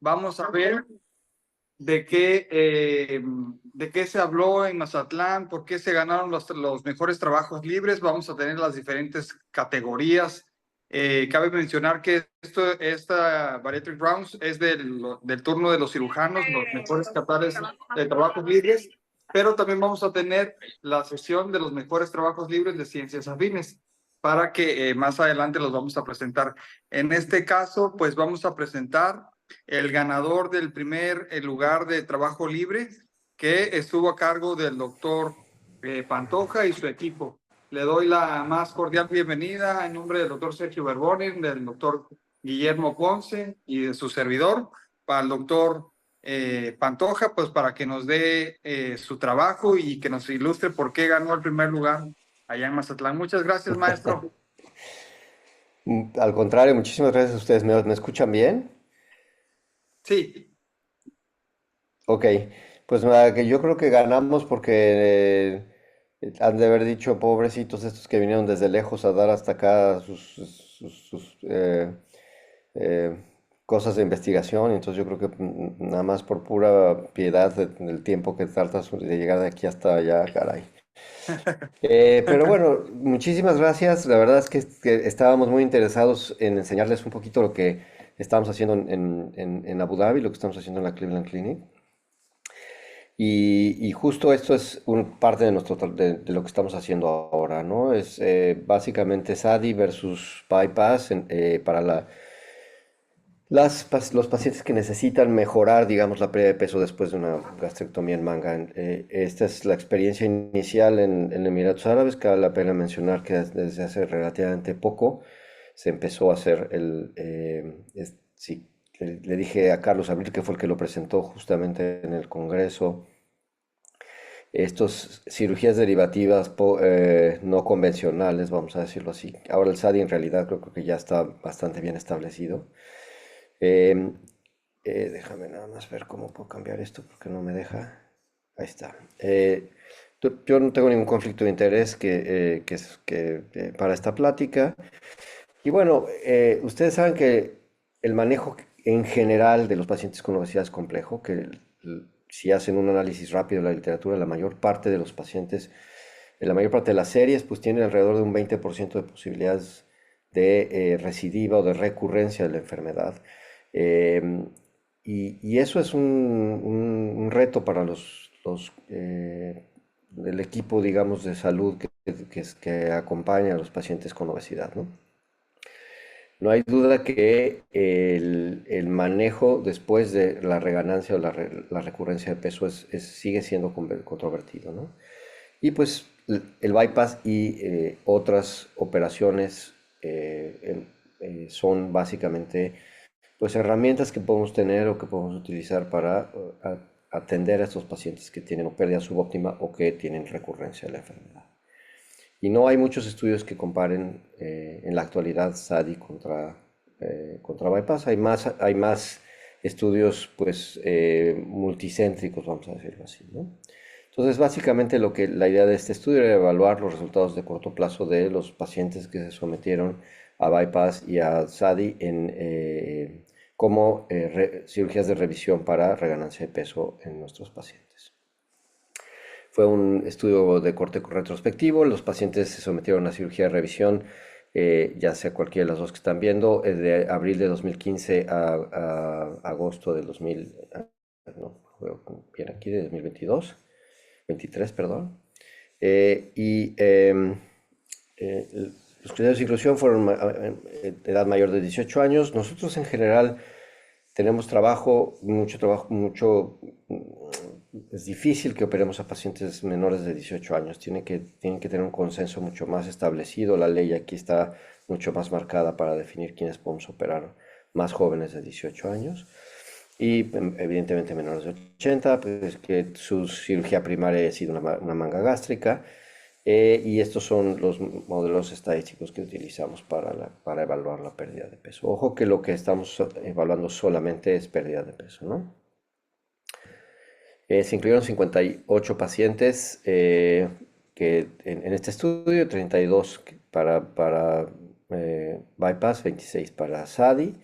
vamos a ver de qué se habló en Mazatlán, por qué se ganaron los mejores trabajos libres. Vamos a tener las diferentes categorías. Cabe mencionar que esta Bariatric Rounds es del turno de los cirujanos, los mejores catales de trabajos libres, pero también vamos a tener la sesión de los mejores trabajos libres de ciencias afines para que más adelante los vamos a presentar. En este caso, pues vamos a presentar el ganador del primer lugar de trabajo libre, que estuvo a cargo del doctor Pantoja y su equipo. Le doy la más cordial bienvenida en nombre del doctor Sergio Berbonin, del doctor Guillermo Ponce y de su servidor, para el doctor Pantoja, pues para que nos dé su trabajo y que nos ilustre por qué ganó el primer lugar allá en Mazatlán. Muchas gracias, maestro. Al contrario, muchísimas gracias a ustedes. ¿Me escuchan bien? Sí. Ok, pues nada, que yo creo que ganamos porque han de haber dicho, pobrecitos estos que vinieron desde lejos a dar hasta acá sus eh, cosas de investigación. Y entonces yo creo que nada más por pura piedad del tiempo que tardas de llegar de aquí hasta allá, caray. Pero bueno, muchísimas gracias. La verdad es que estábamos muy interesados en enseñarles un poquito lo que estamos haciendo en Abu Dhabi, lo que estamos haciendo en la Cleveland Clinic. Y justo esto es parte de, de lo que estamos haciendo ahora, ¿no? Es básicamente SADI versus bypass para los pacientes que necesitan mejorar, digamos, la pérdida de peso después de una gastrectomía en manga. Esta es la experiencia inicial en Emiratos Árabes, que vale la pena mencionar que desde hace relativamente poco se empezó a hacer sí, le dije a Carlos Abril, que fue el que lo presentó justamente en el Congreso, estos cirugías derivativas no convencionales, vamos a decirlo así. Ahora el SADI en realidad creo que ya está bastante bien establecido. Eh, Déjame nada más ver cómo puedo cambiar esto porque no me deja. Ahí está. Yo no tengo ningún conflicto de interés para esta plática. Y bueno, ustedes saben que el manejo en general de los pacientes con obesidad es complejo, que si hacen un análisis rápido de la literatura, la mayor parte de los pacientes, en la mayor parte de las series, pues tienen alrededor de un 20% de posibilidades de recidiva o de recurrencia de la enfermedad. Eh, y eso es un reto para el equipo, digamos, de salud que acompaña a los pacientes con obesidad, ¿no? No hay duda que el manejo después de la reganancia o la recurrencia de peso sigue siendo controvertido, ¿no? Y pues el bypass y otras operaciones son básicamente pues herramientas que podemos tener o que podemos utilizar para atender a estos pacientes que tienen o pérdida subóptima o que tienen recurrencia de la enfermedad. Y no hay muchos estudios que comparen en la actualidad SADI contra bypass. Hay más estudios pues multicéntricos, vamos a decirlo así, ¿no? Entonces, básicamente la idea de este estudio era evaluar los resultados de corto plazo de los pacientes que se sometieron a bypass y a SADI como cirugías de revisión para reganancia de peso en nuestros pacientes. Fue un estudio de corte retrospectivo. Los pacientes se sometieron a cirugía de revisión, ya sea cualquiera de las dos que están viendo, de abril de 2015 a agosto de 2000, no, bien aquí, de 2022, 23, perdón. Y los criterios de inclusión fueron edad mayor de 18 años. Nosotros en general tenemos mucho trabajo, es difícil que operemos a pacientes menores de 18 años. Tienen que tener un consenso mucho más establecido. La ley aquí está mucho más marcada para definir quiénes podemos operar más jóvenes de 18 años. Y evidentemente menores de 80, pues que su cirugía primaria ha sido una manga gástrica. Y estos son los modelos estadísticos que utilizamos para evaluar la pérdida de peso. Ojo que lo que estamos evaluando solamente es pérdida de peso, ¿no? Se incluyeron 58 pacientes que en este estudio, 32 para bypass, 26 para SADI.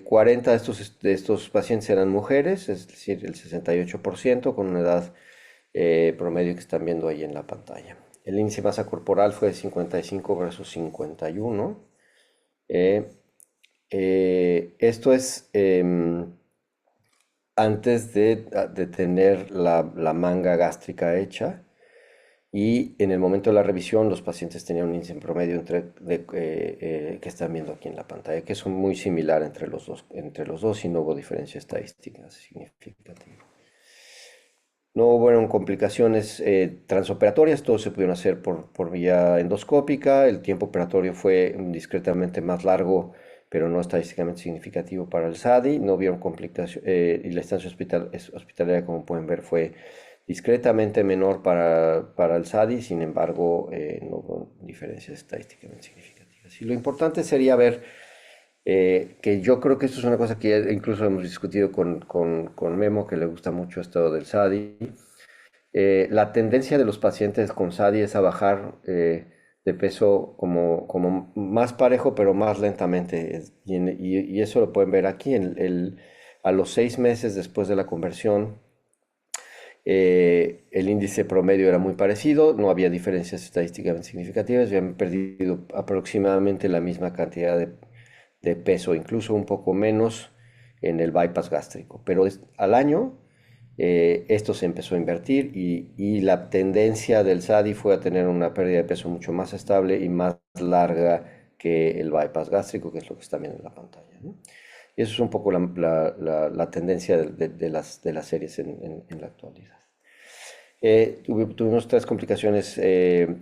40 de estos pacientes eran mujeres, es decir, el 68%, con una edad promedio que están viendo ahí en la pantalla. El índice de masa corporal fue de 55 versus 51. Esto es antes de tener la manga gástrica hecha. Y en el momento de la revisión, los pacientes tenían un índice en promedio que están viendo aquí en la pantalla, que es muy similar entre los dos y no hubo diferencia estadística significativa. No hubo complicaciones transoperatorias, todos se pudieron hacer por vía endoscópica. El tiempo operatorio fue discretamente más largo, pero no estadísticamente significativo para el SADI. No hubieron complicaciones y la estancia hospitalaria, como pueden ver, fue discretamente menor para el SADI. Sin embargo, no hubo diferencias estadísticamente significativas. Y lo importante sería ver que yo creo que esto es una cosa que ya incluso hemos discutido con Memo, que le gusta mucho esto del SADI. La tendencia de los pacientes con SADI es a bajar de peso como más parejo, pero más lentamente. Y eso lo pueden ver aquí. A los 6 meses después de la conversión, el índice promedio era muy parecido, no había diferencias estadísticamente significativas, habían perdido aproximadamente la misma cantidad de peso, incluso un poco menos en el bypass gástrico. Pero al año esto se empezó a invertir y la tendencia del SADI fue a tener una pérdida de peso mucho más estable y más larga que el bypass gástrico, que es lo que están viendo en la pantalla, ¿no? Y eso es un poco la tendencia de las series en la actualidad. Tuvimos 3 complicaciones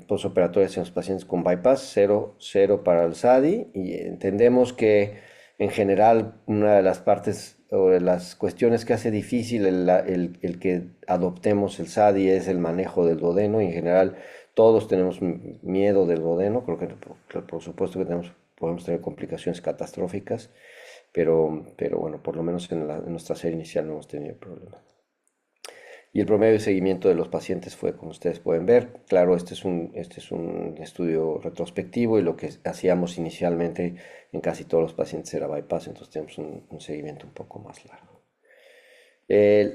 postoperatorias en los pacientes con bypass, cero para el SADI, y entendemos que en general una de las partes o de las cuestiones que hace difícil el que adoptemos el SADI es el manejo del duodeno, y en general todos tenemos miedo del duodeno. Creo que por supuesto que podemos tener complicaciones catastróficas, pero bueno, por lo menos en nuestra serie inicial no hemos tenido problemas. Y el promedio de seguimiento de los pacientes fue, como ustedes pueden ver, claro, este es un estudio retrospectivo, y lo que hacíamos inicialmente en casi todos los pacientes era bypass, entonces tenemos un seguimiento un poco más largo.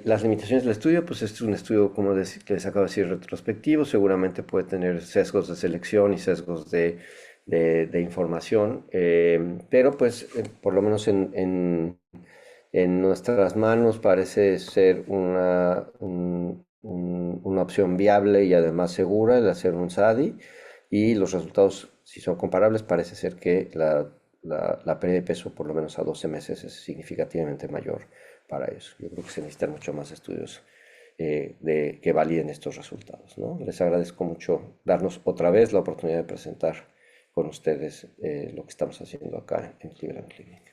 Las limitaciones del estudio, pues este es un estudio, como que les acabo de decir, retrospectivo, seguramente puede tener sesgos de selección y sesgos de información, pero pues por lo menos en nuestras manos parece ser una opción viable y además segura el hacer un SADI, y los resultados, si son comparables, parece ser que la pérdida de peso por lo menos a 12 meses es significativamente mayor para eso. Yo creo que se necesitan mucho más estudios que validen estos resultados, ¿no? Les agradezco mucho darnos otra vez la oportunidad de presentar con ustedes lo que estamos haciendo acá en Cleveland Clinic.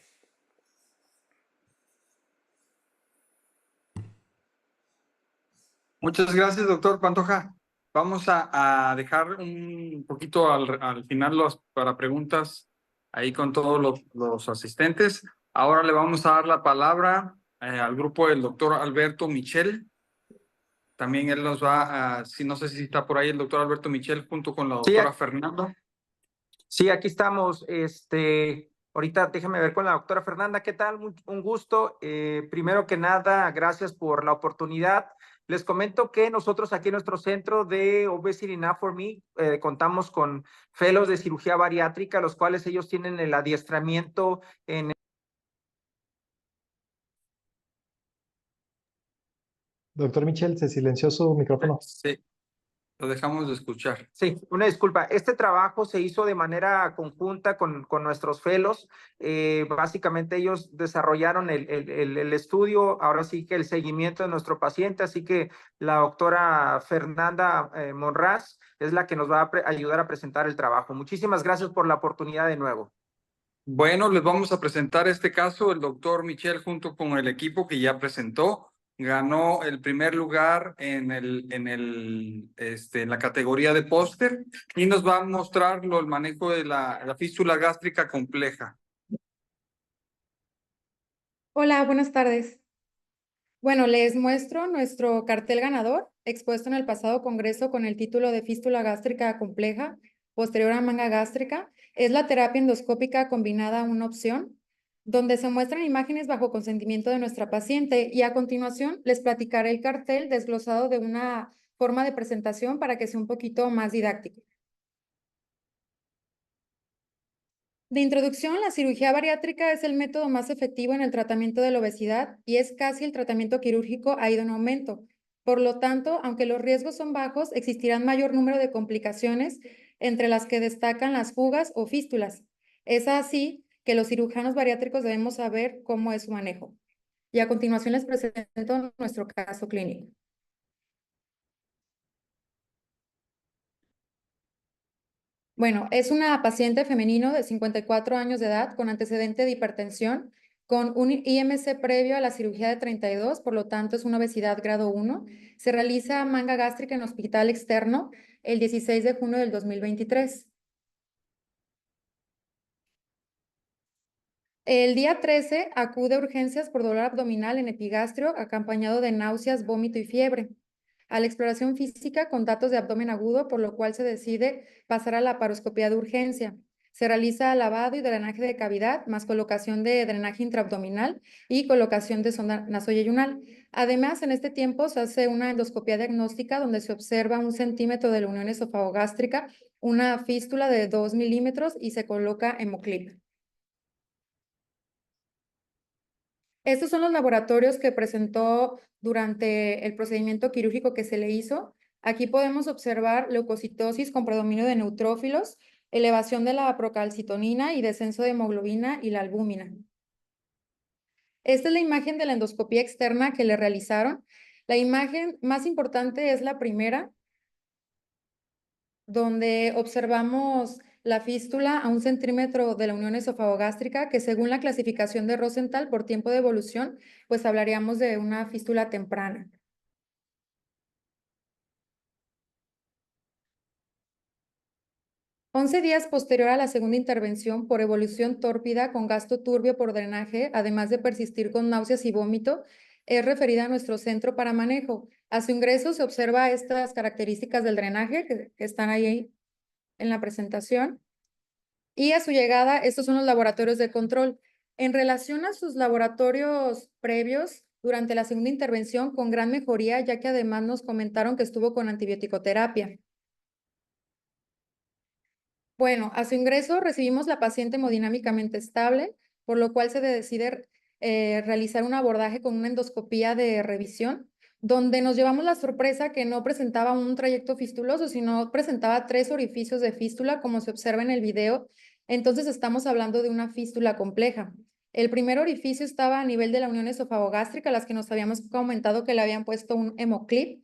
Muchas gracias, doctor Pantoja. Vamos a dejar un poquito al final para preguntas ahí con todos los asistentes. Ahora le vamos a dar la palabra al grupo del doctor Alberto Michel. También él nos va a, si no sé si está por ahí el doctor Alberto Michel junto con la Sí, doctora Fernanda. sí, aquí estamos. Ahorita déjame ver con la doctora Fernanda. ¿Qué tal? Un gusto. Primero que nada, gracias por la oportunidad. Les comento que nosotros aquí en nuestro centro de Obesity Now for Me contamos con fellows de cirugía bariátrica, los cuales ellos tienen el adiestramiento en... Doctor Michel, se silenció su micrófono. Sí, lo dejamos de escuchar. Sí, una disculpa. Este trabajo se hizo de manera conjunta con nuestros fellows. Básicamente ellos desarrollaron el estudio, ahora sí que el seguimiento de nuestro paciente, así que la doctora Fernanda Monraz es la que nos va a ayudar a presentar el trabajo. Muchísimas gracias por la oportunidad de nuevo. Bueno, les vamos a presentar este caso. El doctor Michel, junto con el equipo que ya presentó, ganó el primer lugar en la categoría de póster, y nos va a mostrar el manejo de la fístula gástrica compleja. Hola, buenas tardes. Bueno, les muestro nuestro cartel ganador, expuesto en el pasado congreso con el título de fístula gástrica compleja, posterior a manga gástrica. Es la terapia endoscópica combinada una opción. donde se muestran imágenes bajo consentimiento de nuestra paciente y a continuación les platicaré el cartel desglosado de una forma de presentación para que sea un poquito más didáctico. De introducción, la cirugía bariátrica es el método más efectivo en el tratamiento de la obesidad y es casi el tratamiento quirúrgico ha ido en aumento. Por lo tanto, aunque los riesgos son bajos, existirán mayor número de complicaciones, entre las que destacan las fugas o fístulas. Es así que los cirujanos bariátricos debemos saber cómo es su manejo. Y a continuación les presento nuestro caso clínico. Bueno, es una paciente femenino de 54 años de edad con antecedente de hipertensión, con un IMC previo a la cirugía de 32, por lo tanto es una obesidad grado 1. Se realiza manga gástrica en hospital externo el 16 de junio del 2023. El día 13 acude a urgencias por dolor abdominal en epigastrio, acompañado de náuseas, vómito y fiebre. A la exploración física con datos de abdomen agudo, por lo cual se decide pasar a la laparoscopía de urgencia. Se realiza lavado y drenaje de cavidad, más colocación de drenaje intraabdominal y colocación de sonda nasoyeyunal. Además, en este tiempo se hace una endoscopia diagnóstica donde se observa 1 centímetro de la unión esofagogástrica, una fístula de 2 milímetros y se coloca hemoclip. Estos son los laboratorios que presentó durante el procedimiento quirúrgico que se le hizo. Aquí podemos observar leucocitosis con predominio de neutrófilos, elevación de la procalcitonina y descenso de hemoglobina y la albúmina. Esta es la imagen de la endoscopía externa que le realizaron. La imagen más importante es la primera, donde observamos la fístula a 1 centímetro de la unión esofagogástrica, que según la clasificación de Rosenthal por tiempo de evolución, pues hablaríamos de una fístula temprana. Once días posterior a la segunda intervención por evolución tórpida con gasto turbio por drenaje, además de persistir con náuseas y vómito, es referida a nuestro centro para manejo. A su ingreso se observa estas características del drenaje que están ahí en la presentación. Y a su llegada, estos son los laboratorios de control. En relación a sus laboratorios previos, durante la segunda intervención, con gran mejoría, ya que además nos comentaron que estuvo con antibiótico-terapia. Bueno, a su ingreso recibimos la paciente hemodinámicamente estable, por lo cual se decide realizar un abordaje con una endoscopía de revisión, donde nos llevamos la sorpresa que no presentaba un trayecto fistuloso, sino presentaba 3 orificios de fístula, como se observa en el video. Entonces estamos hablando de una fístula compleja. El primer orificio estaba a nivel de la unión esofagogástrica, las que nos habíamos comentado que le habían puesto un hemoclip,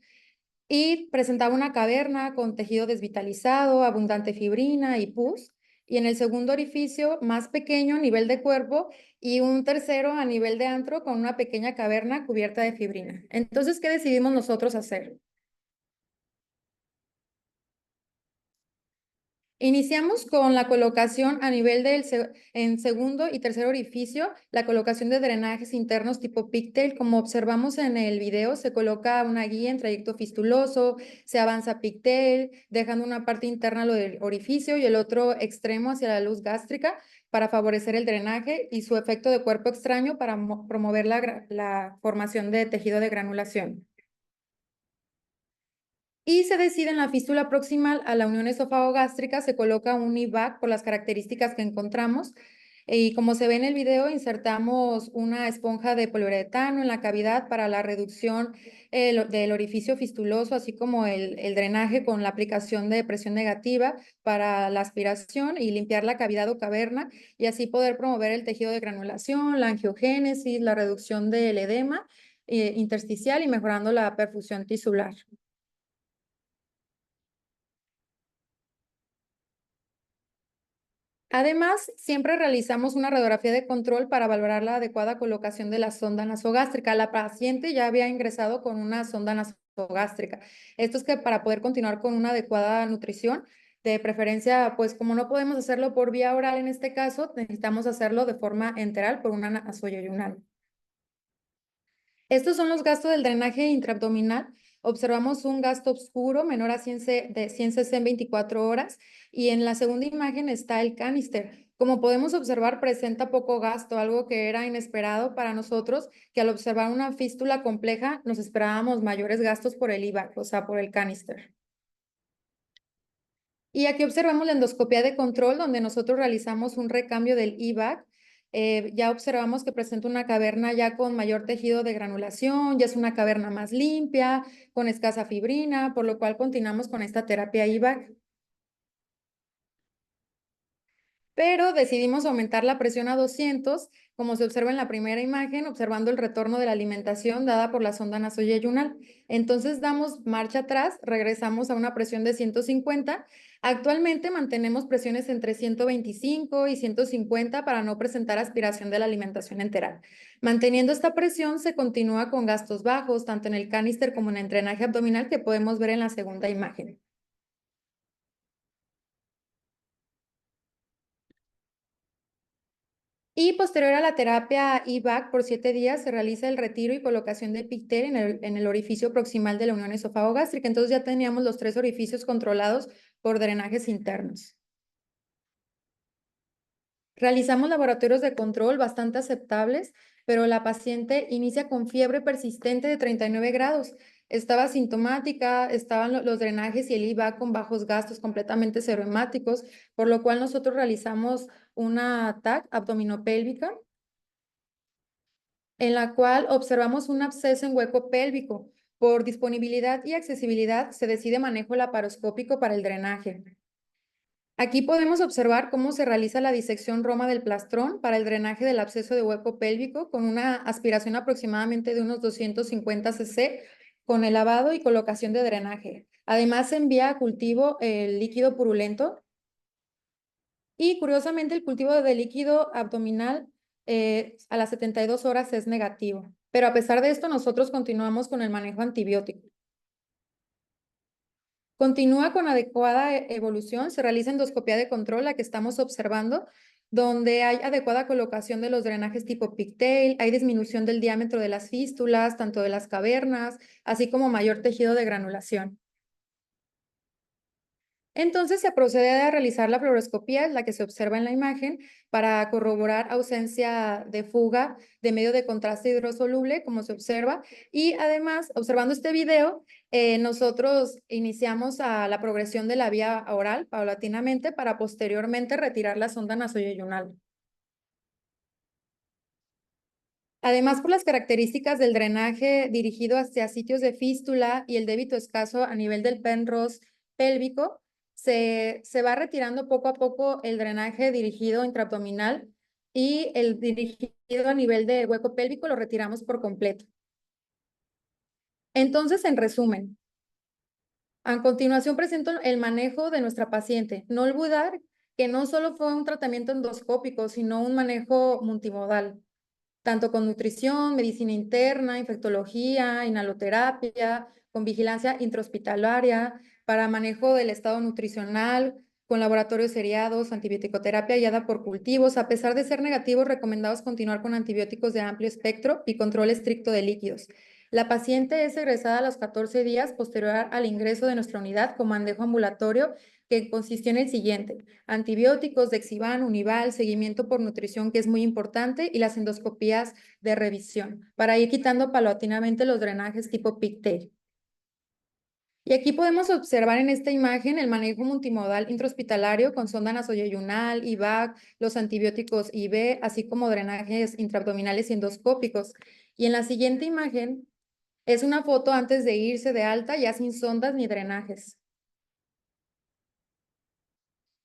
y presentaba una caverna con tejido desvitalizado, abundante fibrina y pus. Y en el segundo orificio, más pequeño a nivel de cuerpo, y un tercero a nivel de antro con una pequeña caverna cubierta de fibrina. Entonces, ¿qué decidimos nosotros hacer? Iniciamos con la colocación a nivel en segundo y tercer orificio, la colocación de drenajes internos tipo pigtail. Como observamos en el video, se coloca una guía en trayecto fistuloso, se avanza pigtail, dejando una parte interna lo del orificio y el otro extremo hacia la luz gástrica para favorecer el drenaje y su efecto de cuerpo extraño para promover la formación de tejido de granulación. Y se decide en la fístula proximal a la unión esofagogástrica, se coloca un IVAC por las características que encontramos. Y como se ve en el video, insertamos una esponja de poliuretano en la cavidad para la reducción del orificio fistuloso, así como el drenaje con la aplicación de presión negativa para la aspiración y limpiar la cavidad o caverna, y así poder promover el tejido de granulación, la angiogénesis, la reducción del edema intersticial y mejorando la perfusión tisular. Además, siempre realizamos una radiografía de control para valorar la adecuada colocación de la sonda nasogástrica. La paciente ya había ingresado con una sonda nasogástrica. Esto es que para poder continuar con una adecuada nutrición, de preferencia, pues como no podemos hacerlo por vía oral en este caso, necesitamos hacerlo de forma enteral por una nasoyeyunal. Estos son los gastos del drenaje intraabdominal. Observamos un gasto oscuro menor a 100 cc en 24 horas y en la segunda imagen está el canister. Como podemos observar, presenta poco gasto, algo que era inesperado para nosotros, que al observar una fístula compleja nos esperábamos mayores gastos por el IVAC, o sea, por el canister. Y aquí observamos la endoscopía de control, donde nosotros realizamos un recambio del IVAC. Ya observamos que presenta una caverna ya con mayor tejido de granulación, ya es una caverna más limpia, con escasa fibrina, por lo cual continuamos con esta terapia IVAC. Pero decidimos aumentar la presión a 200, como se observa en la primera imagen, observando el retorno de la alimentación dada por la sonda nasoyeyunal. Entonces damos marcha atrás, regresamos a una presión de 150. Actualmente mantenemos presiones entre 125 y 150 para no presentar aspiración de la alimentación enteral. Manteniendo esta presión, se continúa con gastos bajos, tanto en el canister como en el drenaje abdominal, que podemos ver en la segunda imagen. Y posterior a la terapia IVAC por 7 días se realiza el retiro y colocación de Pictel en el orificio proximal de la unión esofagogástrica. Entonces ya teníamos los 3 orificios controlados por drenajes internos. Realizamos laboratorios de control bastante aceptables, pero la paciente inicia con fiebre persistente de 39 grados. Estaba sintomática, estaban los drenajes y el IVAC con bajos gastos completamente serohemáticos, por lo cual nosotros realizamos una TAC abdominopélvica, en la cual observamos un absceso en hueco pélvico. Por disponibilidad y accesibilidad se decide manejo laparoscópico para el drenaje. Aquí podemos observar cómo se realiza la disección roma del plastrón para el drenaje del absceso de hueco pélvico con una aspiración aproximadamente de unos 250 cc con el lavado y colocación de drenaje. Además se envía a cultivo el líquido purulento y curiosamente el cultivo de líquido abdominal a las 72 horas es negativo. Pero a pesar de esto nosotros continuamos con el manejo antibiótico. Continúa con adecuada evolución, se realiza endoscopía de control, la que estamos observando, donde hay adecuada colocación de los drenajes tipo pigtail, hay disminución del diámetro de las fístulas, tanto de las cavernas, así como mayor tejido de granulación. Entonces se procede a realizar la fluoroscopía, la que se observa en la imagen, para corroborar ausencia de fuga de medio de contraste hidrosoluble, como se observa. Y además, observando este video, nosotros iniciamos a la progresión de la vía oral paulatinamente para posteriormente retirar la sonda nasoyeyunal. Además, por las características del drenaje dirigido hacia sitios de fístula y el débito escaso a nivel del penros pélvico, se va retirando poco a poco el drenaje dirigido intraabdominal y el dirigido a nivel de hueco pélvico lo retiramos por completo. Entonces, en resumen, a continuación presento el manejo de nuestra paciente. No olvidar que no solo fue un tratamiento endoscópico, sino un manejo multimodal, tanto con nutrición, medicina interna, infectología, inhaloterapia, con vigilancia intrahospitalaria, para manejo del estado nutricional, con laboratorios seriados, antibiótico-terapia guiada por cultivos. A pesar de ser negativos, recomendados continuar con antibióticos de amplio espectro y control estricto de líquidos. La paciente es egresada a los 14 días posterior al ingreso de nuestra unidad con manejo ambulatorio, que consistió en el siguiente: antibióticos, Dexivan, Unival, seguimiento por nutrición, que es muy importante, y las endoscopías de revisión, para ir quitando paulatinamente los drenajes tipo pigtail. Y aquí podemos observar en esta imagen el manejo multimodal intrahospitalario con sonda nasoyeyunal, IVAC, los antibióticos IV, así como drenajes intraabdominales y endoscópicos. Y en la siguiente imagen es una foto antes de irse de alta, ya sin sondas ni drenajes.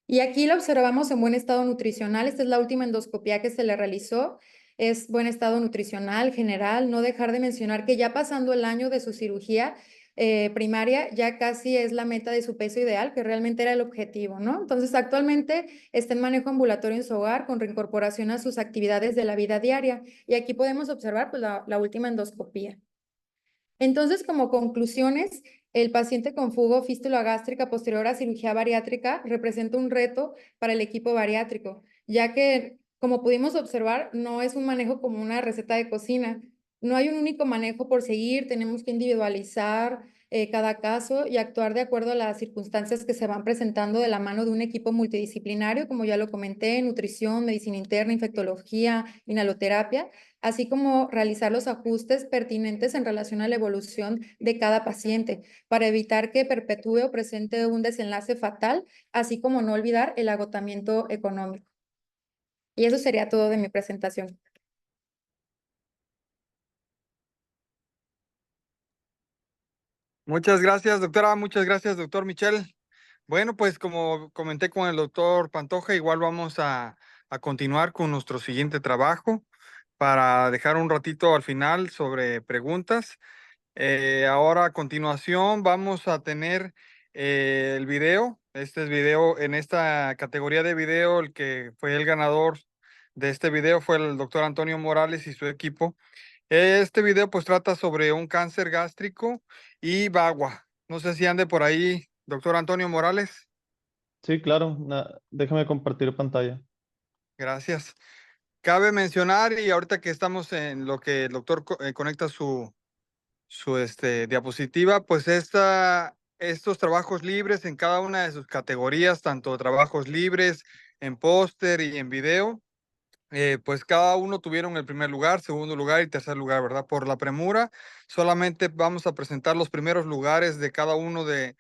Y aquí lo observamos en buen estado nutricional. Esta es la última endoscopía que se le realizó. Es buen estado nutricional general. No dejar de mencionar que ya pasando el año de su cirugía primaria, ya casi es la meta de su peso ideal, que realmente era el objetivo, ¿no? Entonces, actualmente está en manejo ambulatorio en su hogar con reincorporación a sus actividades de la vida diaria. Y aquí podemos observar pues, la última endoscopía. Entonces, como conclusiones, el paciente con fugo fístula gástrica posterior a cirugía bariátrica representa un reto para el equipo bariátrico, ya que, como pudimos observar, no es un manejo como una receta de cocina. No hay un único manejo por seguir, tenemos que individualizar cada caso y actuar de acuerdo a las circunstancias que se van presentando de la mano de un equipo multidisciplinario, como ya lo comenté, nutrición, medicina interna, infectología, inhaloterapia, así como realizar los ajustes pertinentes en relación a la evolución de cada paciente para evitar que perpetúe o presente un desenlace fatal, así como no olvidar el agotamiento económico. Y eso sería todo de mi presentación. Muchas gracias, doctora. Muchas gracias, doctor Michel. Bueno, pues como comenté con el doctor Pantoja, igual vamos a continuar con nuestro siguiente trabajo para dejar un ratito al final sobre preguntas. Ahora a continuación vamos a tener el video. Este es video, en esta categoría de video, el que fue el ganador de este video fue el doctor Antonio Morales y su equipo. Este video pues trata sobre un cáncer gástrico y bagua. No sé si ande por ahí, doctor Antonio Morales. Sí, claro. Déjame compartir pantalla. Gracias. Cabe mencionar, y ahorita que estamos en lo que el doctor conecta su diapositiva, pues estos trabajos libres en cada una de sus categorías, tanto trabajos libres en póster y en video, pues cada uno tuvieron el primer lugar, segundo lugar y tercer lugar, ¿verdad? Por la premura, solamente vamos a presentar los primeros lugares de cada uno de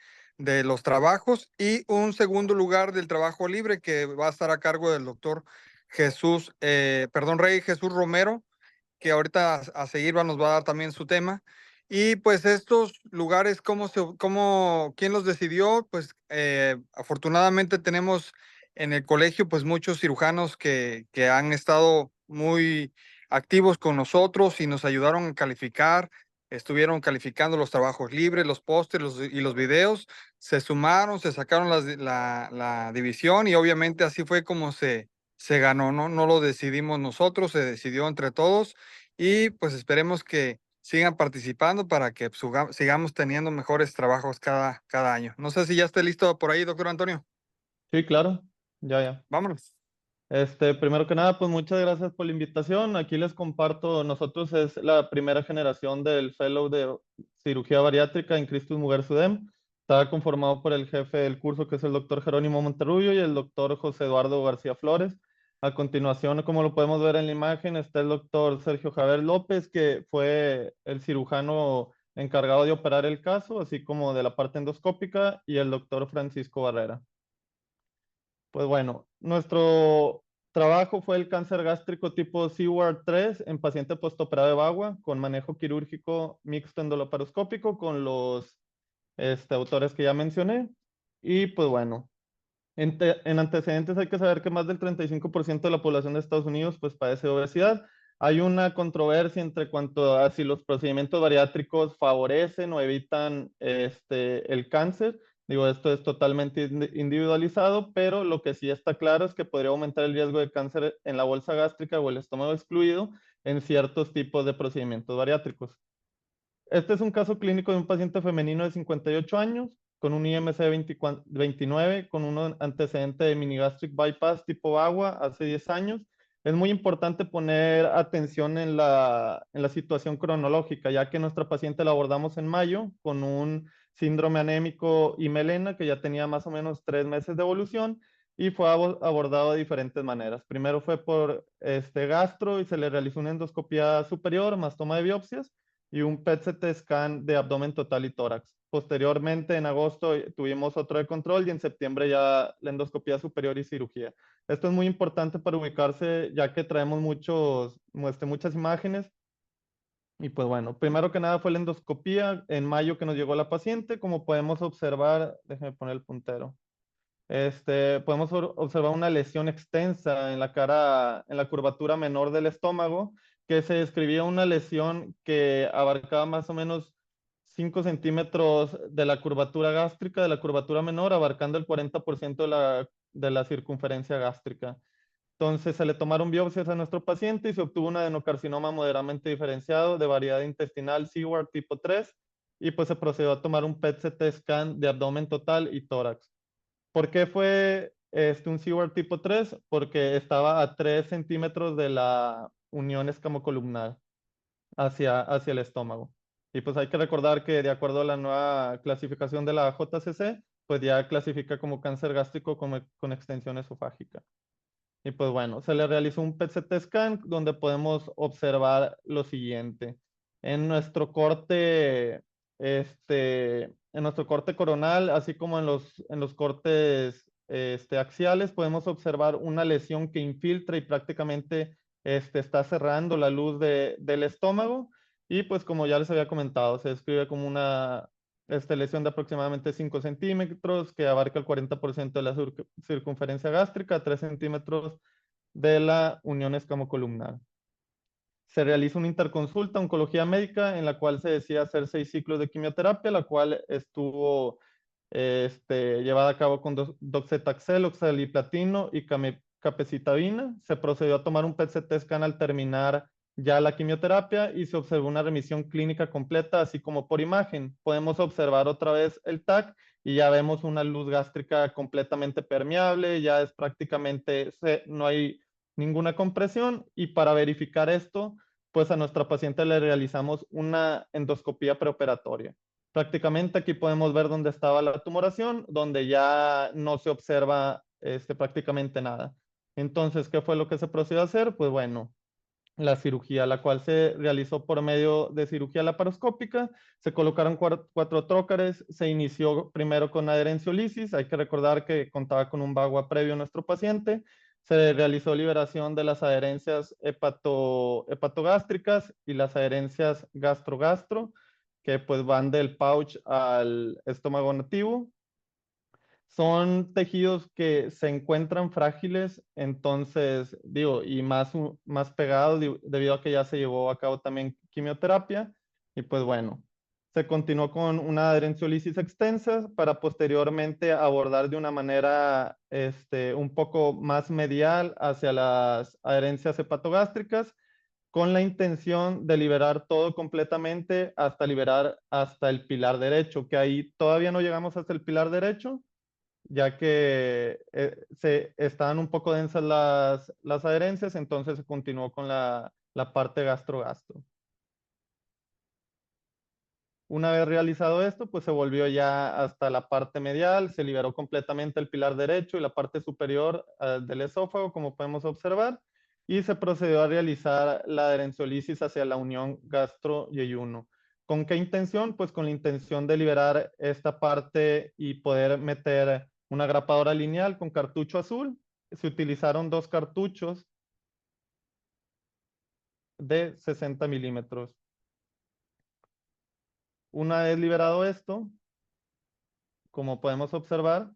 los trabajos y un segundo lugar del trabajo libre que va a estar a cargo del doctor Rey Jesús Romero, que ahorita a seguir nos va a dar también su tema. Y pues estos lugares, quién los decidió? Pues afortunadamente tenemos en el colegio pues muchos cirujanos que han estado muy activos con nosotros y nos ayudaron a calificar. Estuvieron calificando los trabajos libres, los pósteres y los videos. Se sumaron, se sacaron la división y obviamente así fue como se ganó, ¿no? No lo decidimos nosotros, se decidió entre todos y pues esperemos que sigan participando para que pues, sigamos teniendo mejores trabajos cada año. No sé si ya esté listo por ahí, doctor Antonio. Sí, claro. Ya. Vámonos. Primero que nada, pues muchas gracias por la invitación. Aquí les comparto, nosotros es la primera generación del Fellow de Cirugía Bariátrica en Christus Mujer Sudem. Está conformado por el jefe del curso, que es el doctor Jerónimo Monterrubio, y el doctor José Eduardo García Flores. A continuación, como lo podemos ver en la imagen, está el doctor Sergio Javier López, que fue el cirujano encargado de operar el caso, así como de la parte endoscópica, y el doctor Francisco Barrera. Pues bueno, nuestro trabajo fue el cáncer gástrico tipo CWAR 3 en paciente postoperado de bagua con manejo quirúrgico mixto endolaparoscópico con los autores que ya mencioné. Y pues bueno, en antecedentes hay que saber que más del 35% de la población de Estados Unidos pues padece obesidad. Hay una controversia entre cuanto a si los procedimientos bariátricos favorecen o evitan el cáncer. Digo, esto es totalmente individualizado, pero lo que sí está claro es que podría aumentar el riesgo de cáncer en la bolsa gástrica o el estómago excluido en ciertos tipos de procedimientos bariátricos. Este es un caso clínico de un paciente femenino de 58 años con un IMC 29, con un antecedente de minigastric bypass tipo agua hace 10 años. Es muy importante poner atención en la situación cronológica, ya que nuestra paciente la abordamos en mayo con un síndrome anémico y melena que ya tenía más o menos 3 meses de evolución y fue abordado de diferentes maneras. Primero fue por gastro y se le realizó una endoscopía superior más toma de biopsias y un PET-CT scan de abdomen total y tórax. Posteriormente, en agosto, tuvimos otro de control y en septiembre ya la endoscopía superior y cirugía. Esto es muy importante para ubicarse, ya que traemos muchas imágenes. Y pues bueno, primero que nada fue la endoscopía en mayo que nos llegó la paciente. Como podemos observar, déjenme poner el puntero. Podemos observar una lesión extensa en la cara, en la curvatura menor del estómago, que se describía una lesión que abarcaba más o menos 5 centímetros de la curvatura gástrica, de la curvatura menor, abarcando el 40% de la circunferencia gástrica. Entonces se le tomaron biopsias a nuestro paciente y se obtuvo un adenocarcinoma moderadamente diferenciado de variedad intestinal CWAR tipo 3 y pues se procedió a tomar un PET-CT scan de abdomen total y tórax. ¿Por qué fue un CWAR tipo 3? Porque estaba a 3 centímetros de la unión escamocolumnar hacia el estómago. Y pues hay que recordar que de acuerdo a la nueva clasificación de la JCC, pues ya clasifica como cáncer gástrico con extensión esofágica. Y pues bueno, se le realizó un PET-CT scan donde podemos observar lo siguiente. En nuestro corte, en nuestro corte coronal, así como en los cortes axiales, podemos observar una lesión que infiltra y prácticamente está cerrando la luz del estómago. Y pues como ya les había comentado, se describe como una lesión de aproximadamente 5 centímetros que abarca el 40% de la circunferencia gástrica, 3 centímetros de la unión escamocolumnar. Se realiza una interconsulta oncología médica en la cual se decide hacer 6 ciclos de quimioterapia, la cual estuvo llevada a cabo con docetaxel, oxaliplatino y capecitabina. Se procedió a tomar un PET-CT scan al terminar ya la quimioterapia y se observó una remisión clínica completa, así como por imagen. Podemos observar otra vez el TAC y ya vemos una luz gástrica completamente permeable, ya es prácticamente, no hay ninguna compresión, y para verificar esto, pues a nuestra paciente le realizamos una endoscopía preoperatoria. Prácticamente aquí podemos ver dónde estaba la tumoración, donde ya no se observa prácticamente nada. Entonces, ¿qué fue lo que se procedió a hacer? Pues bueno, la cirugía, la cual se realizó por medio de cirugía laparoscópica. Se colocaron 4 trócares, se inició primero con adherenciolisis. Hay que recordar que contaba con un bagua previo nuestro paciente. Se realizó liberación de las adherencias hepatogástricas y las adherencias gastro-gastro, que pues van del pouch al estómago nativo. Son tejidos que se encuentran frágiles, entonces, digo, y más pegados debido a que ya se llevó a cabo también quimioterapia. Y pues bueno, se continuó con una adherenciolisis extensa para posteriormente abordar de una manera un poco más medial hacia las adherencias hepatogástricas, con la intención de liberar todo completamente hasta liberar hasta el pilar derecho, que ahí todavía no llegamos hasta el pilar derecho, ya que estaban un poco densas las adherencias, entonces se continuó con la parte gastro-gastro. Una vez realizado esto, pues se volvió ya hasta la parte medial, se liberó completamente el pilar derecho y la parte superior del esófago, como podemos observar, y se procedió a realizar la adherenciolisis hacia la unión gastro-yeyuno. ¿Con qué intención? Pues con la intención de liberar esta parte y poder meter una grapadora lineal con cartucho azul. Se utilizaron 2 cartuchos de 60 milímetros. Una vez liberado esto, como podemos observar,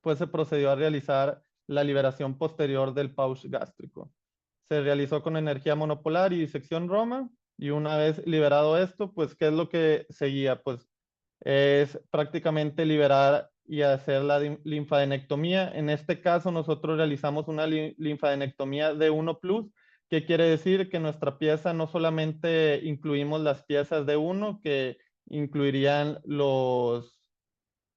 pues se procedió a realizar la liberación posterior del pouch gástrico. Se realizó con energía monopolar y disección Roma, y una vez liberado esto, pues ¿qué es lo que seguía? Pues es prácticamente liberar y hacer la linfadenectomía. En este caso nosotros realizamos una linfadenectomía de 1+, que quiere decir que nuestra pieza no solamente incluimos las piezas de 1, que incluirían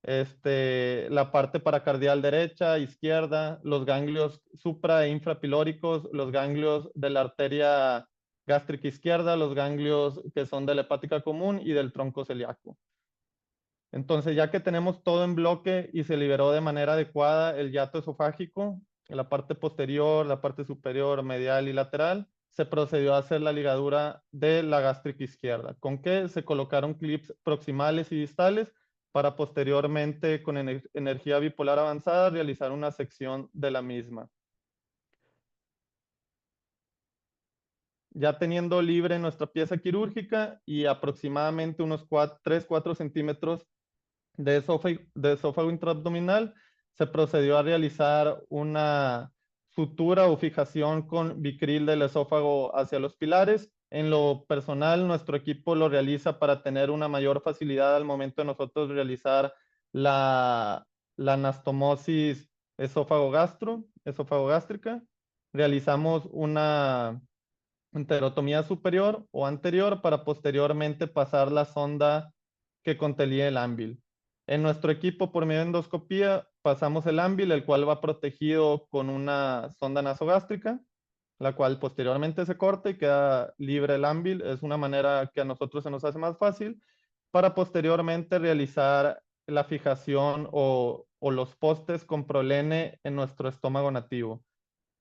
la parte paracardial derecha, izquierda, los ganglios supra e infrapilóricos, los ganglios de la arteria gástrica izquierda, los ganglios que son de la hepática común y del tronco celíaco. Entonces, ya que tenemos todo en bloque y se liberó de manera adecuada el hiato esofágico, la parte posterior, la parte superior, medial y lateral, se procedió a hacer la ligadura de la gástrica izquierda, con que se colocaron clips proximales y distales para posteriormente, con energía bipolar avanzada, realizar una sección de la misma. Ya teniendo libre nuestra pieza quirúrgica y aproximadamente unos 3-4 centímetros de esófago intraabdominal, se procedió a realizar una sutura o fijación con Vicryl del esófago hacia los pilares. En lo personal, nuestro equipo lo realiza para tener una mayor facilidad al momento de nosotros realizar la anastomosis esófago-gástrica. Realizamos una enterotomía superior o anterior para posteriormente pasar la sonda que contenía el ámbil. En nuestro equipo, por medio de endoscopía, pasamos el ámbil, el cual va protegido con una sonda nasogástrica. la cual posteriormente se corta y queda libre el ámbil. Es una manera que a nosotros se nos hace más fácil para posteriormente realizar la fijación o los postes con prolene en nuestro estómago nativo.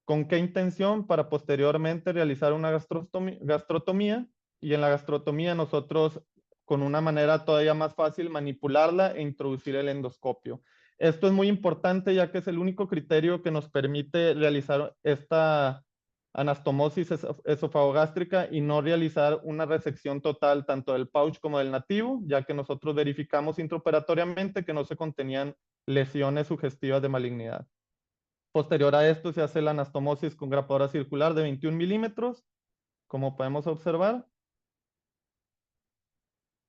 ¿Con qué intención? Para posteriormente realizar una gastrotomía, y en la gastrotomía nosotros con una manera todavía más fácil manipularla e introducir el endoscopio. Esto es muy importante ya que es el único criterio que nos permite realizar esta anastomosis esofagogástrica y no realizar una resección total tanto del pouch como del nativo, ya que nosotros verificamos intraoperatoriamente que no se contenían lesiones sugestivas de malignidad. Posterior a esto se hace la anastomosis con grapadora circular de 21 milímetros, como podemos observar.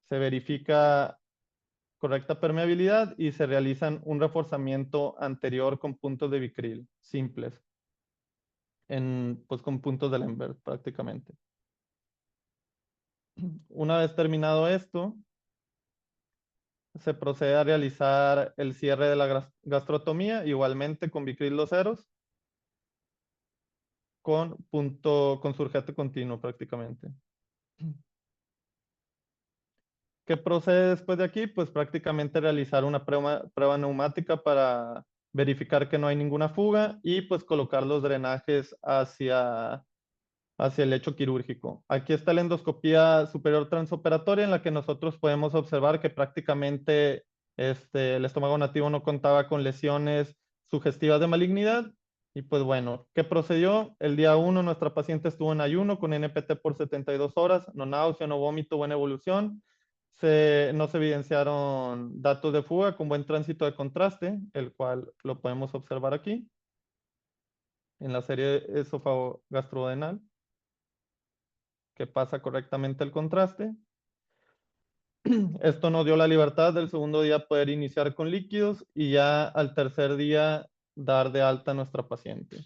Se verifica correcta permeabilidad y se realizan un reforzamiento anterior con puntos de Vicryl simples, pues con puntos de Lembert prácticamente. Una vez terminado esto, se procede a realizar el cierre de la gastrotomía, igualmente con Vicryl doseros, con surjeto continuo prácticamente. ¿Qué procede después de aquí? Pues prácticamente realizar una prueba neumática para verificar que no hay ninguna fuga y pues colocar los drenajes hacia el lecho quirúrgico. Aquí está la endoscopía superior transoperatoria en la que nosotros podemos observar que prácticamente el estómago nativo no contaba con lesiones sugestivas de malignidad. Y pues bueno, ¿qué procedió? El día 1 nuestra paciente estuvo en ayuno con NPT por 72 horas, no náusea, no vómito, buena evolución. No se evidenciaron datos de fuga con buen tránsito de contraste, el cual lo podemos observar aquí en la serie esófago-gastrodenal, que pasa correctamente el contraste. Esto nos dio la libertad del segundo día poder iniciar con líquidos y ya al tercer día dar de alta a nuestra paciente.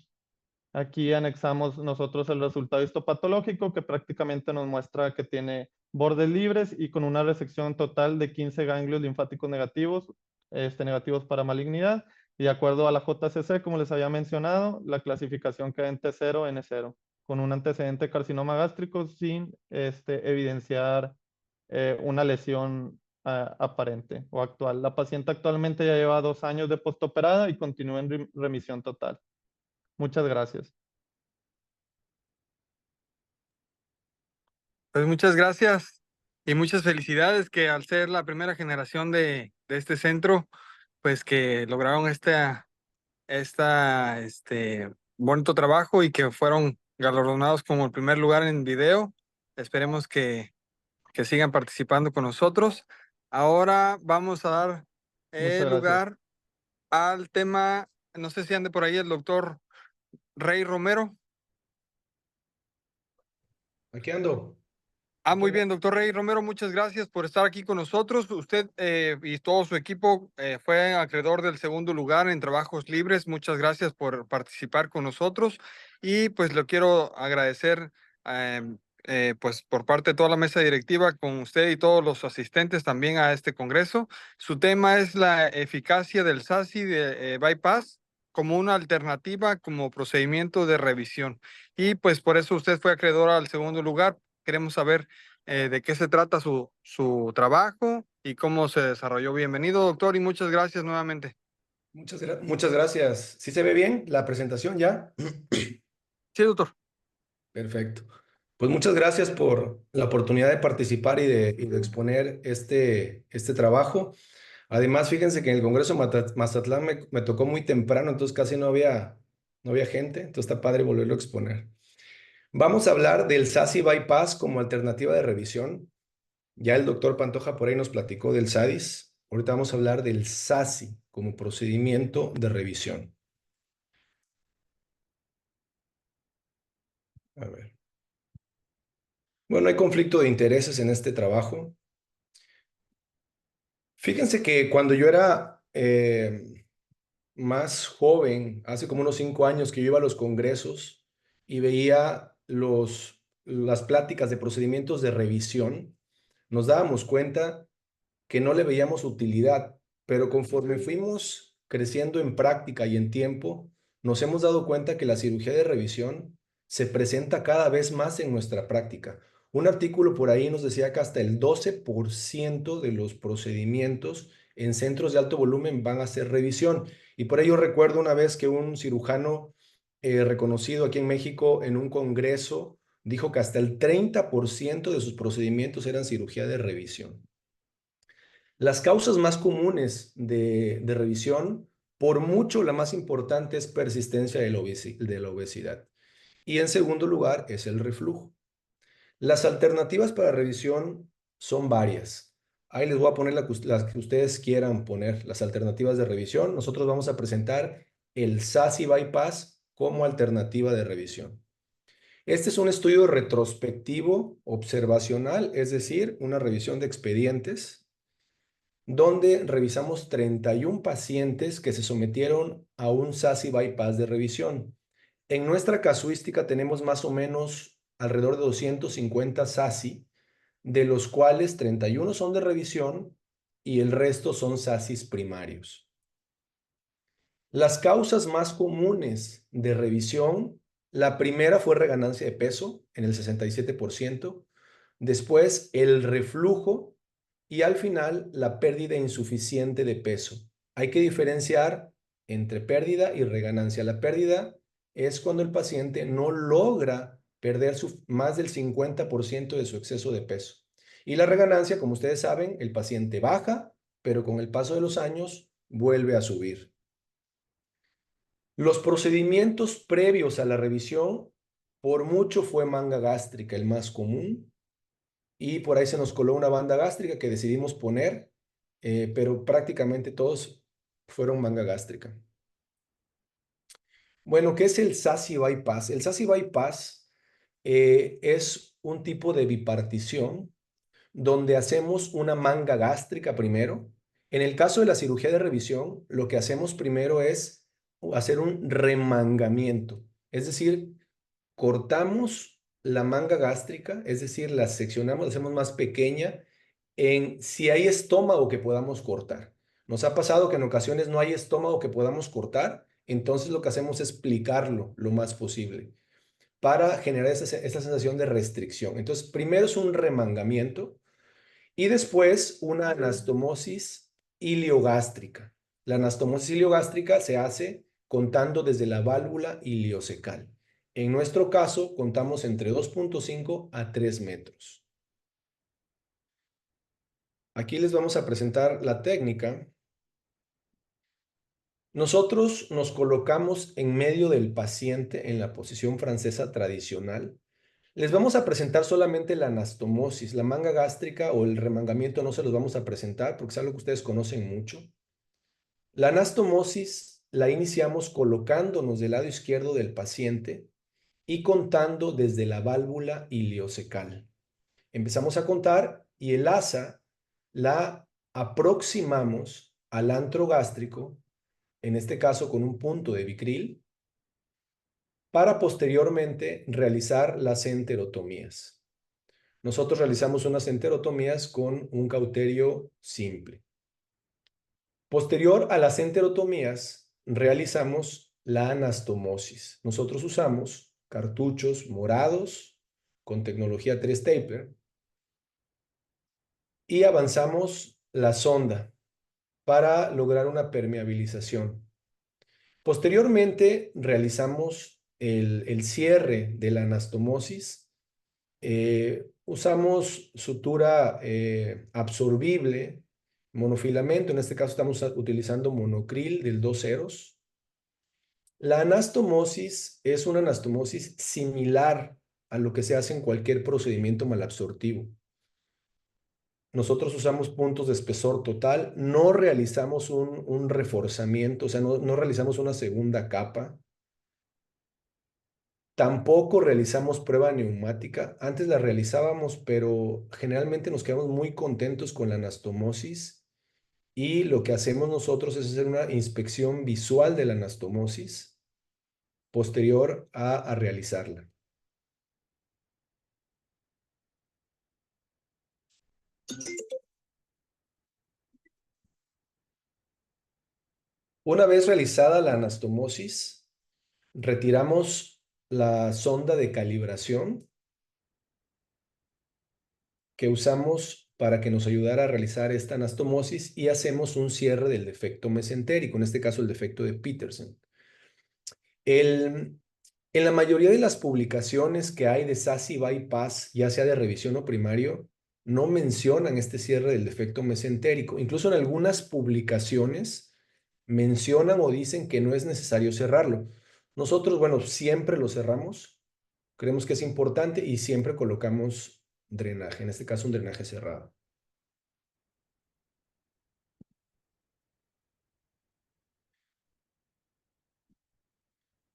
Aquí anexamos nosotros el resultado histopatológico que prácticamente nos muestra que tiene bordes libres y con una resección total de 15 ganglios linfáticos negativos, negativos para malignidad. Y de acuerdo a la JCC, como les había mencionado, la clasificación queda en T0, N0, con un antecedente de carcinoma gástrico sin evidenciar una lesión aparente o actual. La paciente actualmente ya lleva 2 años de postoperada y continúa en remisión total. Muchas gracias. Pues muchas gracias y muchas felicidades que al ser la primera generación de este centro, pues que lograron bonito trabajo y que fueron galardonados como el primer lugar en video. Esperemos que sigan participando con nosotros. Ahora vamos a dar Muchas gracias. lugar al tema, no sé si ande por ahí el doctor Rey Romero. Aquí ando. Muy bien, doctor Rey Romero, muchas gracias por estar aquí con nosotros. Usted y todo su equipo fue acreedor del segundo lugar en trabajos libres. Muchas gracias por participar con nosotros y pues le quiero agradecer pues por parte de toda la mesa directiva con usted y todos los asistentes también a este congreso. Su tema es la eficacia del SASI de bypass como una alternativa como procedimiento de revisión. Y pues por eso usted fue acreedor al segundo lugar. Queremos saber de qué se trata su trabajo y cómo se desarrolló. Bienvenido, doctor, y muchas gracias nuevamente. Muchas gracias. ¿Sí se ve bien la presentación ya? Sí, doctor. Perfecto. Pues muchas gracias por la oportunidad de participar y de exponer este trabajo. Además, fíjense que en el Congreso Mazatlán me tocó muy temprano, entonces casi no había gente, entonces está padre volverlo a exponer. Vamos a hablar del SASI Bypass como alternativa de revisión. Ya el doctor Pantoja por ahí nos platicó del SADIS. Ahorita vamos a hablar del SASI como procedimiento de revisión. A ver. Bueno, hay conflicto de intereses en este trabajo. Fíjense que cuando yo era más joven, hace como unos 5 años que yo iba a los congresos y veía las pláticas de procedimientos de revisión, nos dábamos cuenta que no le veíamos utilidad, pero conforme fuimos creciendo en práctica y en tiempo, nos hemos dado cuenta que la cirugía de revisión se presenta cada vez más en nuestra práctica. Un artículo por ahí nos decía que hasta el 12% de los procedimientos en centros de alto volumen van a hacer revisión. Y por ello recuerdo una vez que un cirujano reconocido aquí en México en un congreso dijo que hasta el 30% de sus procedimientos eran cirugía de revisión. Las causas más comunes de revisión, por mucho la más importante es persistencia de la obesidad. Y en segundo lugar es el reflujo. Las alternativas para revisión son varias. Ahí les voy a poner las que ustedes quieran poner, las alternativas de revisión. Nosotros vamos a presentar el SASI Bypass como alternativa de revisión. Este es un estudio retrospectivo observacional, es decir, una revisión de expedientes, donde revisamos 31 pacientes que se sometieron a un SASI Bypass de revisión. En nuestra casuística tenemos más o menos alrededor de 250 SASI, de los cuales 31 son de revisión y el resto son SASIs primarios. Las causas más comunes de revisión, la primera fue reganancia de peso en el 67%, después el reflujo y al final la pérdida insuficiente de peso. Hay que diferenciar entre pérdida y reganancia. La pérdida es cuando el paciente no logra perder más del 50% de su exceso de peso. Y la reganancia, como ustedes saben, el paciente baja, pero con el paso de los años vuelve a subir. Los procedimientos previos a la revisión, por mucho fue manga gástrica el más común, y por ahí se nos coló una banda gástrica que decidimos poner, pero prácticamente todos fueron manga gástrica. Bueno, ¿qué es el SASI Bypass? El SASI Bypass es un tipo de bipartición donde hacemos una manga gástrica primero. En el caso de la cirugía de revisión, lo que hacemos primero es hacer un remangamiento, es decir, cortamos la manga gástrica, es decir, la seccionamos, la hacemos más pequeña en si hay estómago que podamos cortar. Nos ha pasado que en ocasiones no hay estómago que podamos cortar, entonces lo que hacemos es plicarlo lo más posible para generar esa sensación de restricción. Entonces, primero es un remangamiento y después una anastomosis iliogástrica. La anastomosis iliogástrica se hace contando desde la válvula iliocecal. En nuestro caso, contamos entre 2.5 a 3 metros. Aquí les vamos a presentar la técnica. Nosotros nos colocamos en medio del paciente en la posición francesa tradicional. Les vamos a presentar solamente la anastomosis, la manga gástrica o el remangamiento no se los vamos a presentar porque es algo que ustedes conocen mucho. La anastomosis la iniciamos colocándonos del lado izquierdo del paciente y contando desde la válvula iliocecal. Empezamos a contar y el asa la aproximamos al antro gástrico, en este caso con un punto de Vicril, para posteriormente realizar las enterotomías. Nosotros realizamos unas enterotomías con un cauterio simple. Posterior a las enterotomías, realizamos la anastomosis. Nosotros usamos cartuchos morados con tecnología 3-taper y avanzamos la sonda para lograr una permeabilización. Posteriormente, realizamos el cierre de la anastomosis. Usamos sutura absorbible, monofilamento, en este caso estamos utilizando monocril del 2 ceros. La anastomosis es una anastomosis similar a lo que se hace en cualquier procedimiento malabsortivo. Nosotros usamos puntos de espesor total, no realizamos un reforzamiento, o sea, no realizamos una segunda capa. Tampoco realizamos prueba neumática. Antes la realizábamos, pero generalmente nos quedamos muy contentos con la anastomosis y lo que hacemos nosotros es hacer una inspección visual de la anastomosis posterior a realizarla. Una vez realizada la anastomosis, retiramos la sonda de calibración que usamos para que nos ayudara a realizar esta anastomosis y hacemos un cierre del defecto mesentérico, en este caso el defecto de Petersen. En la mayoría de las publicaciones que hay de SASI bypass, ya sea de revisión o primario, no mencionan este cierre del defecto mesentérico. Incluso en algunas publicaciones mencionan o dicen que no es necesario cerrarlo. Nosotros, bueno, siempre lo cerramos, creemos que es importante y siempre colocamos drenaje, en este caso un drenaje cerrado.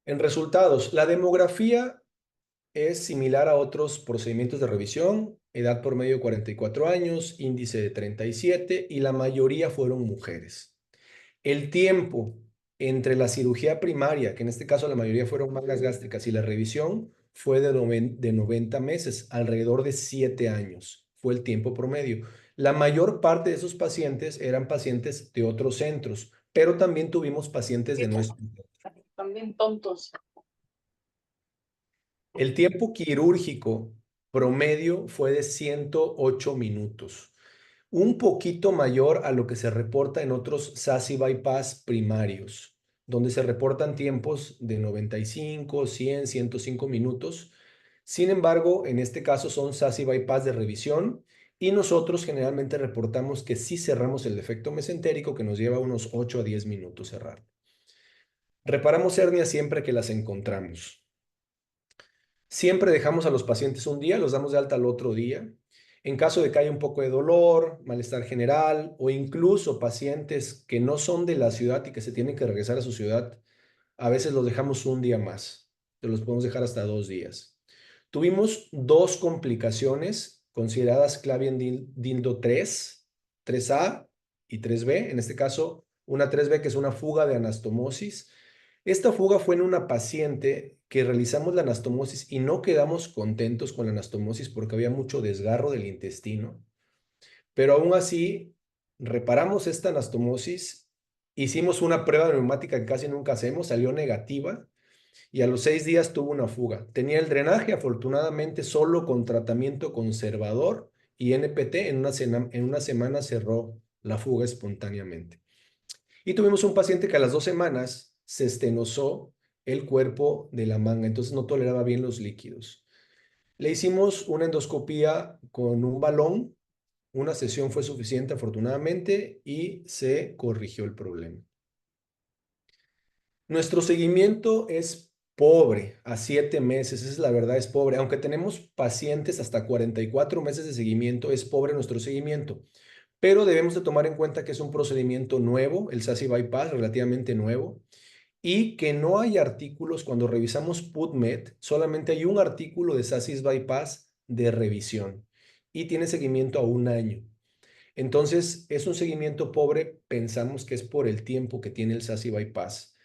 En resultados, la demografía es similar a otros procedimientos de revisión, edad promedio de 44 años, índice de 37 y la mayoría fueron mujeres. El tiempo entre la cirugía primaria, que en este caso la mayoría fueron mangas gástricas, y la revisión fue de 90 meses, alrededor de 7 años fue el tiempo promedio. La mayor parte de esos pacientes eran pacientes de otros centros, pero también tuvimos pacientes de nuestro centro. También tontos. El tiempo quirúrgico promedio fue de 108 minutos, un poquito mayor a lo que se reporta en otros SASI bypass primarios, donde se reportan tiempos de 95, 100, 105 minutos. Sin embargo, en este caso son SASI bypass de revisión y nosotros generalmente reportamos que sí cerramos el defecto mesentérico, que nos lleva unos 8 a 10 minutos cerrar. Reparamos hernias siempre que las encontramos. Siempre dejamos a los pacientes un día, los damos de alta al otro día. En caso de que haya un poco de dolor, malestar general o incluso pacientes que no son de la ciudad y que se tienen que regresar a su ciudad, a veces los dejamos un día más. Los podemos dejar hasta 2 días. Tuvimos 2 complicaciones consideradas Clavien Dildo 3, 3A y 3B. En este caso, una 3B que es una fuga de anastomosis. Esta fuga fue en una paciente que realizamos la anastomosis y no quedamos contentos con la anastomosis porque había mucho desgarro del intestino. Pero aún así, reparamos esta anastomosis, hicimos una prueba neumática que casi nunca hacemos, salió negativa y a los 6 días tuvo una fuga. Tenía el drenaje, afortunadamente, solo con tratamiento conservador y NPT, en una semana cerró la fuga espontáneamente. Y tuvimos un paciente que a las 2 semanas se estenosó el cuerpo de la manga, entonces no toleraba bien los líquidos. Le hicimos una endoscopía con un balón, una sesión fue suficiente afortunadamente y se corrigió el problema. Nuestro seguimiento es pobre a 7 meses, esa es la verdad, es pobre. Aunque tenemos pacientes hasta 44 meses de seguimiento, es pobre nuestro seguimiento. Pero debemos de tomar en cuenta que es un procedimiento nuevo, el SASI bypass, relativamente nuevo, y que no hay artículos, cuando revisamos PubMed, solamente hay un artículo de SASI bypass de revisión y tiene seguimiento a 1 año. Entonces, es un seguimiento pobre, pensamos que es por el tiempo que tiene el SASI bypass,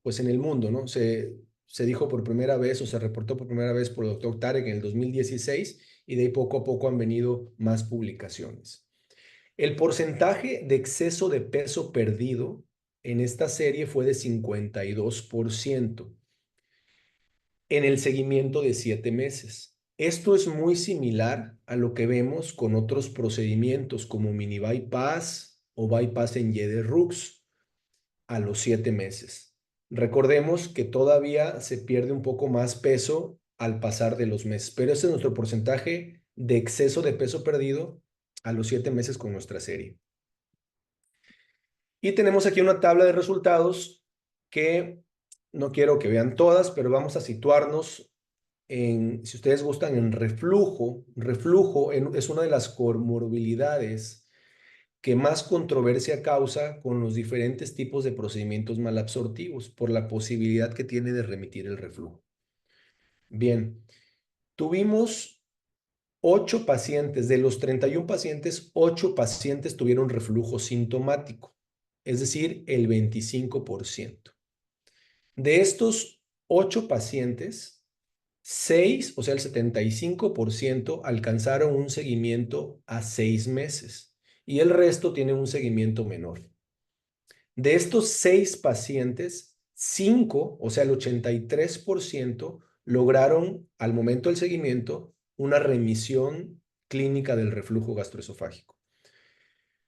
pues en el mundo, ¿no? Se dijo por primera vez o se reportó por primera vez por el doctor Tarek en el 2016 y de ahí poco a poco han venido más publicaciones. El porcentaje de exceso de peso perdido en esta serie fue de 52% en el seguimiento de 7 meses. Esto es muy similar a lo que vemos con otros procedimientos como mini bypass o bypass en Y de Rux a los 7 meses. Recordemos que todavía se pierde un poco más peso al pasar de los meses, pero ese es nuestro porcentaje de exceso de peso perdido a los 7 meses con nuestra serie. Y tenemos aquí una tabla de resultados que no quiero que vean todas, pero vamos a situarnos en, si ustedes gustan, en reflujo. Reflujo es una de las comorbilidades que más controversia causa con los diferentes tipos de procedimientos malabsortivos por la posibilidad que tiene de remitir el reflujo. Bien, tuvimos 8 pacientes, de los 31 pacientes, 8 pacientes tuvieron reflujo sintomático, es decir, el 25%. De estos 8 pacientes, 6, o sea, el 75%, alcanzaron un seguimiento a 6 meses y el resto tiene un seguimiento menor. De estos 6 pacientes, 5, o sea, el 83%, lograron al momento del seguimiento una remisión clínica del reflujo gastroesofágico.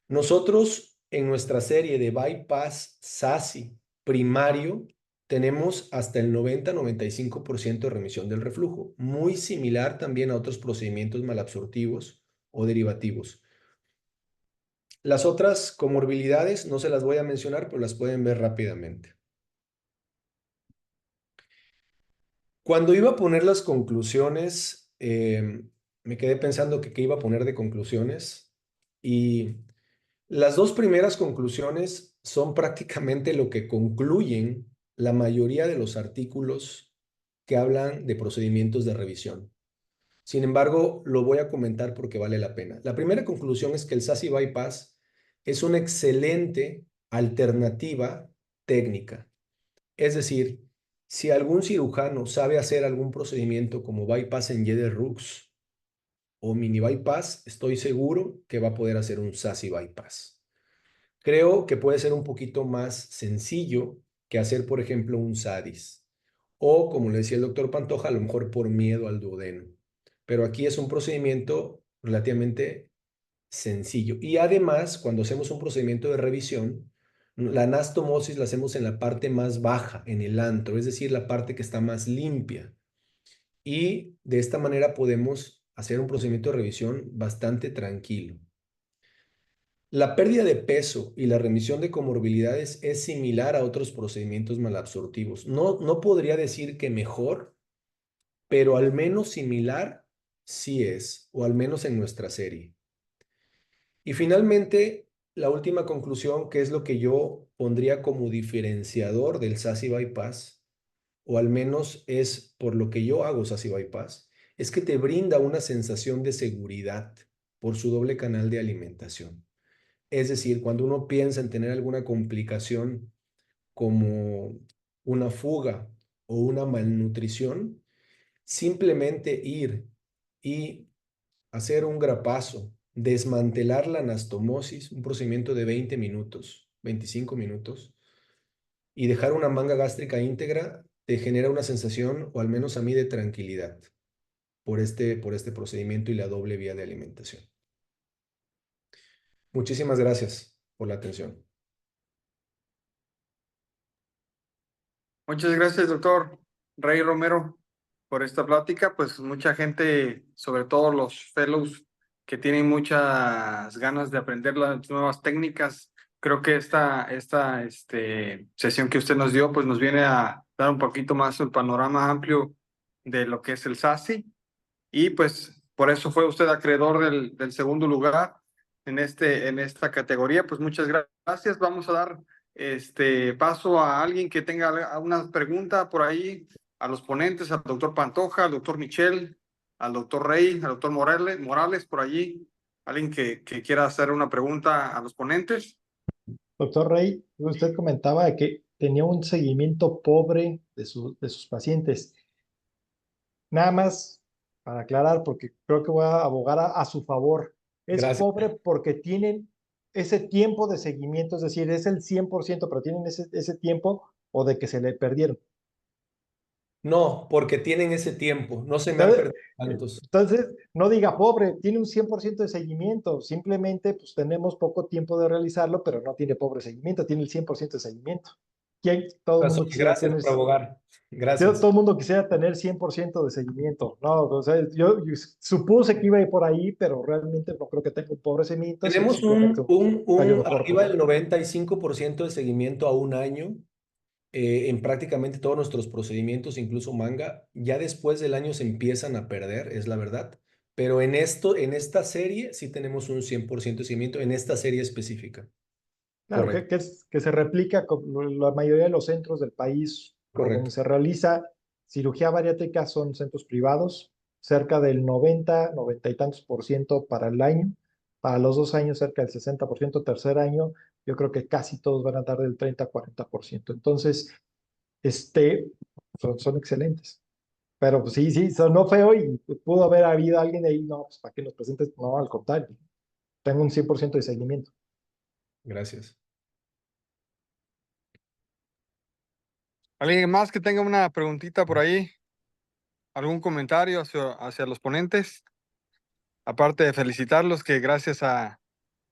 Nosotros en nuestra serie de bypass SASI primario tenemos hasta el 90-95% de remisión del reflujo, muy similar también a otros procedimientos malabsortivos o derivativos. Las otras comorbilidades no se las voy a mencionar, pero las pueden ver rápidamente. Cuando iba a poner las conclusiones, me quedé pensando que qué iba a poner de conclusiones y las dos primeras conclusiones son prácticamente lo que concluyen la mayoría de los artículos que hablan de procedimientos de revisión. Sin embargo, lo voy a comentar porque vale la pena. La primera conclusión es que el SASI Bypass es una excelente alternativa técnica. Es decir, si algún cirujano sabe hacer algún procedimiento como bypass en Y de Rux o mini bypass, estoy seguro que va a poder hacer un SASI Bypass. Creo que puede ser un poquito más sencillo que hacer, por ejemplo, un SADIS. O, como le decía el doctor Pantoja, a lo mejor por miedo al duodeno. Pero aquí es un procedimiento relativamente sencillo. Y además, cuando hacemos un procedimiento de revisión, la anastomosis la hacemos en la parte más baja, en el antro, es decir, la parte que está más limpia. Y de esta manera podemos hacer un procedimiento de revisión bastante tranquilo. La pérdida de peso y la remisión de comorbilidades es similar a otros procedimientos malabsortivos. No podría decir que mejor, pero al menos similar sí es, o al menos en nuestra serie. Y finalmente, la última conclusión, que es lo que yo pondría como diferenciador del SASI Bypass, o al menos es por lo que yo hago SASI Bypass, es que te brinda una sensación de seguridad por su doble canal de alimentación. Es decir, cuando uno piensa en tener alguna complicación como una fuga o una malnutrición, simplemente ir y hacer un grapazo, desmantelar la anastomosis, un procedimiento de 20 minutos, 25 minutos, y dejar una manga gástrica íntegra, te genera una sensación, o al menos a mí, de tranquilidad por este procedimiento y la doble vía de alimentación. Muchísimas gracias por la atención. Muchas gracias, doctor Rey Romero, por esta plática. Pues mucha gente, sobre todo los fellows que tienen muchas ganas de aprender las nuevas técnicas, creo que esta sesión que usted nos dio, pues nos viene a dar un poquito más el panorama amplio de lo que es el SASI. Y pues por eso fue usted acreedor del segundo lugar en esta categoría. Pues muchas gracias. Vamos a dar paso a alguien que tenga alguna pregunta por ahí, a los ponentes, al doctor Pantoja, al doctor Michel, al doctor Rey, al doctor Morales, por allí. Alguien que quiera hacer una pregunta a los ponentes. Doctor Rey, usted comentaba de que tenía un seguimiento pobre de sus pacientes. Nada más para aclarar, porque creo que voy a abogar a su favor. Es Gracias. pobre porque tienen ese tiempo de seguimiento, es decir, es el 100%, pero tienen ese tiempo o de que se le perdieron. No, porque tienen ese tiempo, no se me han Entonces, perdido tantos. entonces, no diga pobre, tiene un 100% de seguimiento, simplemente pues tenemos poco tiempo de realizarlo, pero no tiene pobre seguimiento, tiene el 100% de seguimiento. ¿Quién? Todo el mundo quisiera Gracias tener, por abogar. todo Gracias. el mundo quisiera tener 100% de seguimiento, ¿no? O sea, yo supuse que iba a ir por ahí, pero realmente no creo que tenga un pobre seguimiento, sino Tenemos simplemente un periodo corto. arriba del 95% de seguimiento a un año en prácticamente todos nuestros procedimientos, incluso manga. Ya después del año se empiezan a perder, es la verdad. Pero en esta serie sí tenemos un 100% de seguimiento, en esta serie específica. Claro, Correcto, que se replica con la mayoría de los centros del país por donde correcto. se realiza cirugía bariátrica son centros privados, cerca del 90 y tantos por ciento para el año, para los 2 años cerca del 60%, tercer año yo creo que casi todos van a dar del 30 a 40%. Entonces, este, son excelentes. Pero pues, sí, sonó feo y pudo haber habido alguien ahí, no, pues para que nos presentes, no, al contrario, tengo un 100% de seguimiento. Gracias. ¿Alguien más que tenga una preguntita por ahí? ¿Algún comentario hacia los ponentes? Aparte de felicitarlos, que gracias a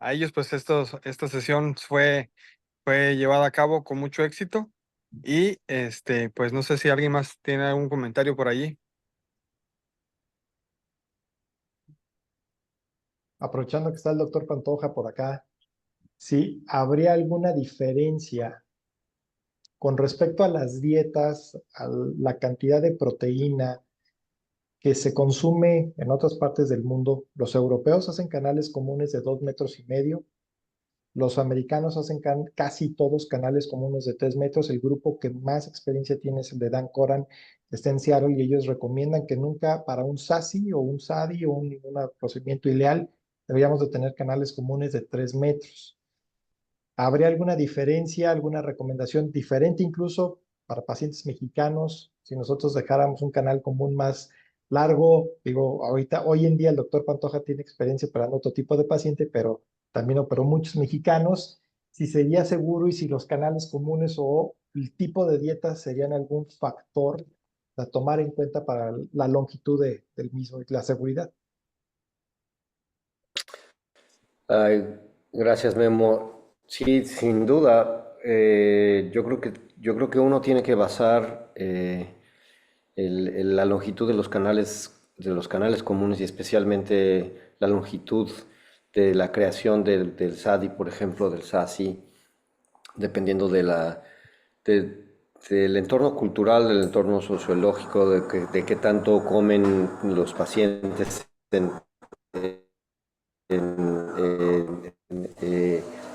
ellos, pues esta sesión fue llevada a cabo con mucho éxito. Y pues no sé si alguien más tiene algún comentario por allí. Aprovechando que está el doctor Pantoja por acá, si habría alguna diferencia con respecto a las dietas, a la cantidad de proteína que se consume en otras partes del mundo. Los europeos hacen canales comunes de 2,5 metros. Los americanos hacen casi todos canales comunes de 3 metros. El grupo que más experiencia tiene es el de Dan Coran, que está en Seattle, y ellos recomiendan que nunca para un SASI o un SADI o un procedimiento ileal deberíamos de tener canales comunes de 3 metros. ¿Habría alguna diferencia, alguna recomendación diferente incluso para pacientes mexicanos si nosotros dejáramos un canal común más largo? Digo, ahorita, hoy en día el doctor Pantoja tiene experiencia operando otro tipo de paciente, pero también operó muchos mexicanos. Si sería seguro y si los canales comunes o el tipo de dieta serían algún factor a tomar en cuenta para la longitud del mismo y la seguridad. Ay, gracias, Memo. Sí, sin duda, yo creo que uno tiene que basar la longitud de los canales comunes y especialmente la longitud de la creación del SADI, por ejemplo, del SASI, dependiendo del entorno cultural, del entorno sociológico, de qué tanto comen los pacientes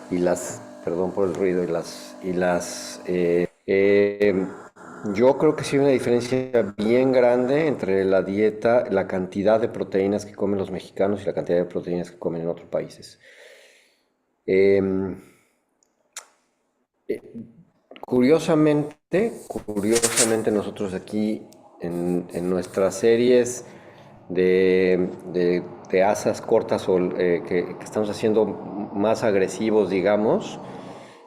y perdón por el ruido, yo creo que sí hay una diferencia bien grande entre la dieta, la cantidad de proteínas que comen los mexicanos y la cantidad de proteínas que comen en otros países. Eh, Curiosamente nosotros aquí en nuestras series de asas cortas o que estamos haciendo más agresivos, digamos,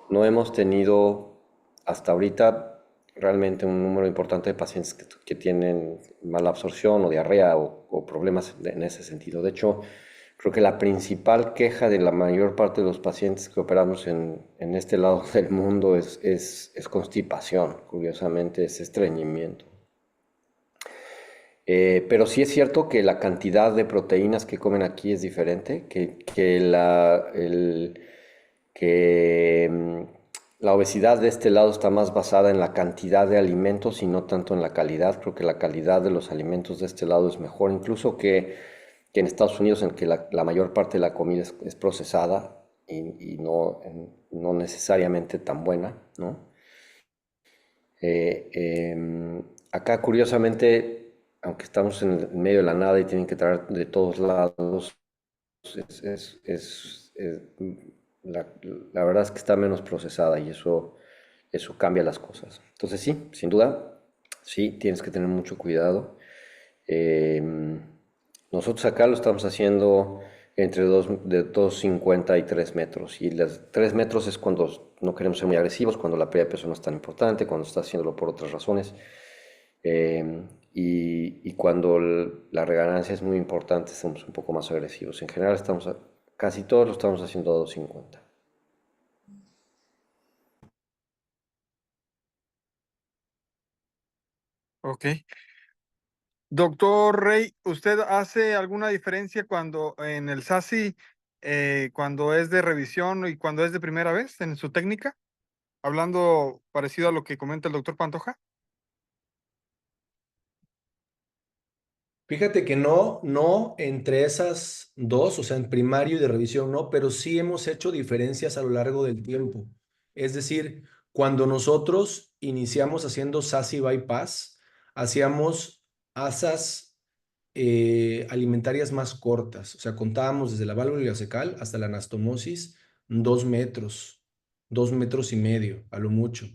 no hemos tenido hasta ahorita realmente un número importante de pacientes que tienen mala absorción o diarrea o problemas en ese sentido. De hecho, creo que la principal queja de la mayor parte de los pacientes que operamos en este lado del mundo es constipación, curiosamente es estreñimiento. Pero sí es cierto que la cantidad de proteínas que comen aquí es diferente, que la obesidad de este lado está más basada en la cantidad de alimentos y no tanto en la calidad. Creo que la calidad de los alimentos de este lado es mejor, incluso que en Estados Unidos, en que la mayor parte de la comida es procesada y no necesariamente tan buena, ¿no? Acá, curiosamente, aunque estamos en medio de la nada y tienen que traer de todos lados, la verdad es que está menos procesada y eso cambia las cosas. Entonces sí, sin duda, sí, tienes que tener mucho cuidado. Nosotros acá lo estamos haciendo entre de 2,50 y 3 metros. Y los 3 metros es cuando no queremos ser muy agresivos, cuando la pérdida de peso no es tan importante, cuando está haciéndolo por otras razones. Y cuando la reganancia es muy importante, estamos un poco más agresivos. En general, casi todos lo estamos haciendo a 2,50. Ok. Doctor Rey, ¿usted hace alguna diferencia cuando en el SASI, cuando es de revisión y cuando es de primera vez en su técnica? Hablando parecido a lo que comenta el doctor Pantoja. Fíjate que no entre esas dos, o sea, en primario y de revisión no, pero sí hemos hecho diferencias a lo largo del tiempo. Es decir, cuando nosotros iniciamos haciendo SASI bypass, hacíamos asas alimentarias más cortas, o sea, contábamos desde la válvula ileocecal hasta la anastomosis 2 metros, 2,5 metros a lo mucho.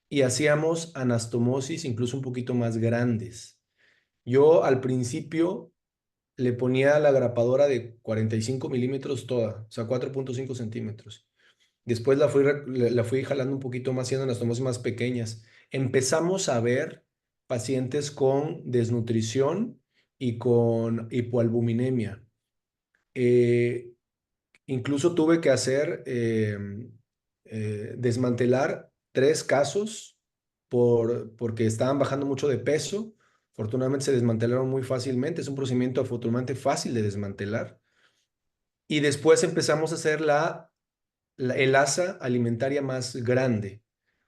Y hacíamos anastomosis incluso un poquito más grandes. Yo al principio le ponía la grapadora de 45 milímetros toda, o sea, 4,5 centímetros. Después la fui jalando un poquito más, haciendo anastomosis más pequeñas. empezamos a ver pacientes con desnutrición y con hipoalbuminemia. Incluso tuve que hacer desmantelar 3 casos porque estaban bajando mucho de peso. Afortunadamente se desmantelaron muy fácilmente. Es un procedimiento afortunadamente fácil de desmantelar. Y después empezamos a hacer el asa alimentaria más grande.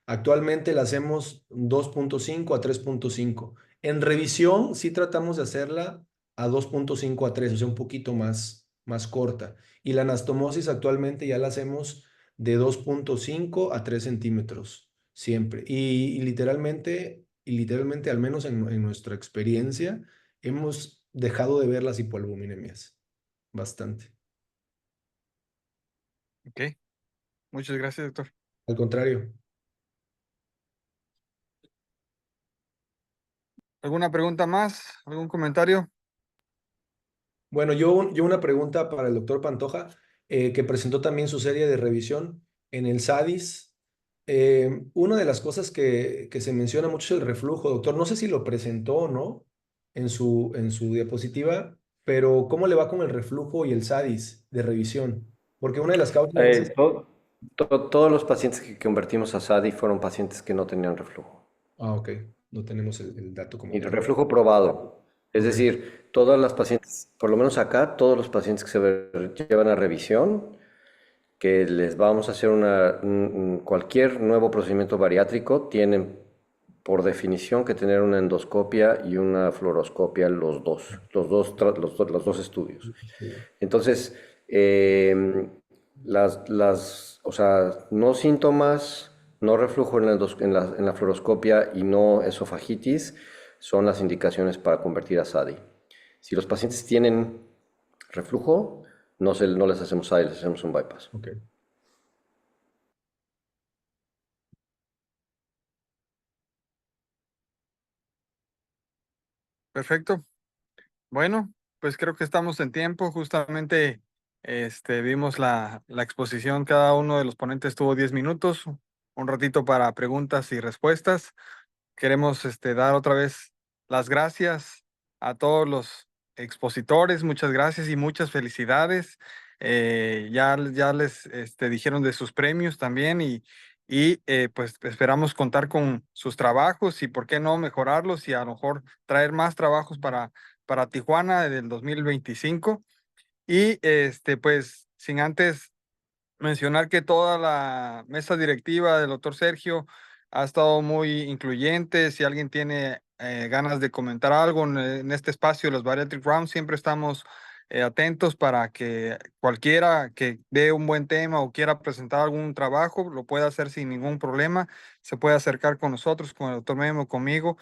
Actualmente la hacemos 2.5 a 3.5. En revisión sí tratamos de hacerla a 2.5 a 3, o sea, un poquito más corta. Y la anastomosis actualmente ya la hacemos de 2.5 a 3 centímetros siempre. Y literalmente, al menos en nuestra experiencia, hemos dejado de ver las hipoalbuminemias bastante. Ok, muchas gracias, doctor. Al contrario. ¿Alguna pregunta más? ¿Algún comentario? Bueno, yo una pregunta para el doctor Pantoja, que presentó también su serie de revisión en el SADIS. Una de las cosas que se menciona mucho es el reflujo, doctor. No sé si lo presentó o no en su diapositiva, pero ¿cómo le va con el reflujo y el SADIS de revisión? Porque una de las causas es... Todos los pacientes que convertimos a SADI fueron pacientes que no tenían reflujo. Ah, ok. No tenemos el dato como Y tal. reflujo probado. Es Ok. decir, todas las pacientes, por lo menos acá, todos los pacientes que llevan a revisión, que les vamos a hacer cualquier nuevo procedimiento bariátrico, tienen por definición que tener una endoscopia y una fluoroscopia los dos estudios. Entonces, o sea, no síntomas, no reflujo en la fluoroscopia y no esofagitis son las indicaciones para convertir a SADI. Si los pacientes tienen reflujo, no les hacemos SADI, les hacemos un bypass. Ok. Perfecto. Bueno, pues creo que estamos en tiempo. Justamente vimos la exposición. Cada uno de los ponentes tuvo 10 minutos, un ratito para preguntas y respuestas. Queremos dar otra vez las gracias a todos los expositores. Muchas gracias y muchas felicidades. Ya les dijeron de sus premios también y pues esperamos contar con sus trabajos y por qué no mejorarlos y a lo mejor traer más trabajos para Tijuana del 2025. Y pues sin antes mencionar que toda la mesa directiva del doctor Sergio ha estado muy incluyente. Si alguien tiene ganas de comentar algo en este espacio, los Bariatric Rounds, siempre estamos atentos para que cualquiera que dé un buen tema o quiera presentar algún trabajo, lo pueda hacer sin ningún problema. Se puede acercar con nosotros, con el doctor Memo, conmigo,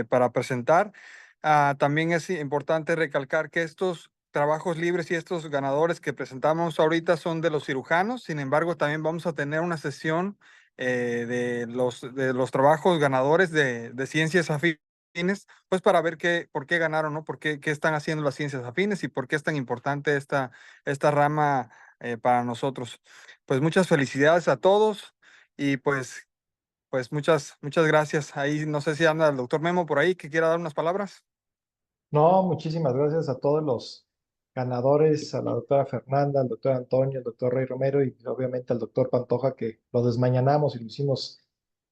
para presentar. También es importante recalcar que estos trabajos libres y estos ganadores que presentamos ahorita son de los cirujanos. Sin embargo, también vamos a tener una sesión de los trabajos ganadores de ciencias afines, pues para ver por qué ganaron, ¿no? Qué están haciendo las ciencias afines y por qué es tan importante esta rama para nosotros. Pues muchas felicidades a todos y pues muchas gracias. Ahí no sé si anda el doctor Memo por ahí que quiera dar unas palabras. No, muchísimas gracias a todos los ganadores, a la doctora Fernanda, al doctor Antonio, al doctor Rey Romero y obviamente al doctor Pantoja que lo desmañanamos y lo hicimos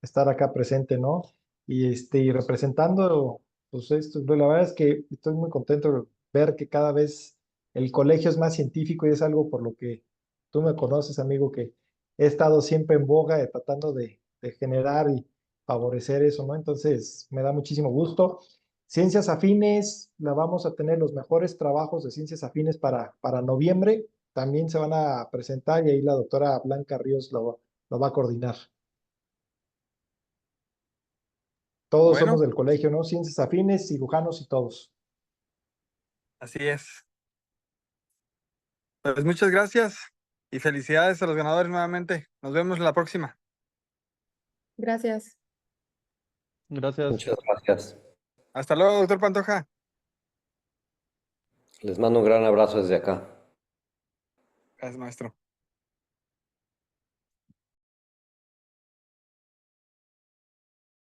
estar acá presente, ¿no? Y representando, pues esto, pues, la verdad es que estoy muy contento de ver que cada vez el colegio es más científico y es algo por lo que tú me conoces, amigo, que he estado siempre en boga tratando de generar y favorecer eso, ¿no? Entonces, me da muchísimo gusto. Ciencias afines, la vamos a tener los mejores trabajos de ciencias afines para noviembre. También se van a presentar y ahí la doctora Blanca Ríos lo va a coordinar. Todos somos Bueno, del colegio, ¿no? Ciencias afines, cirujanos y todos. así es. Pues muchas gracias y felicidades a los ganadores nuevamente. Nos vemos la próxima. Gracias. Gracias. Muchas gracias. Hasta luego, doctor Pantoja. Les mando un gran abrazo desde acá. Gracias, maestro.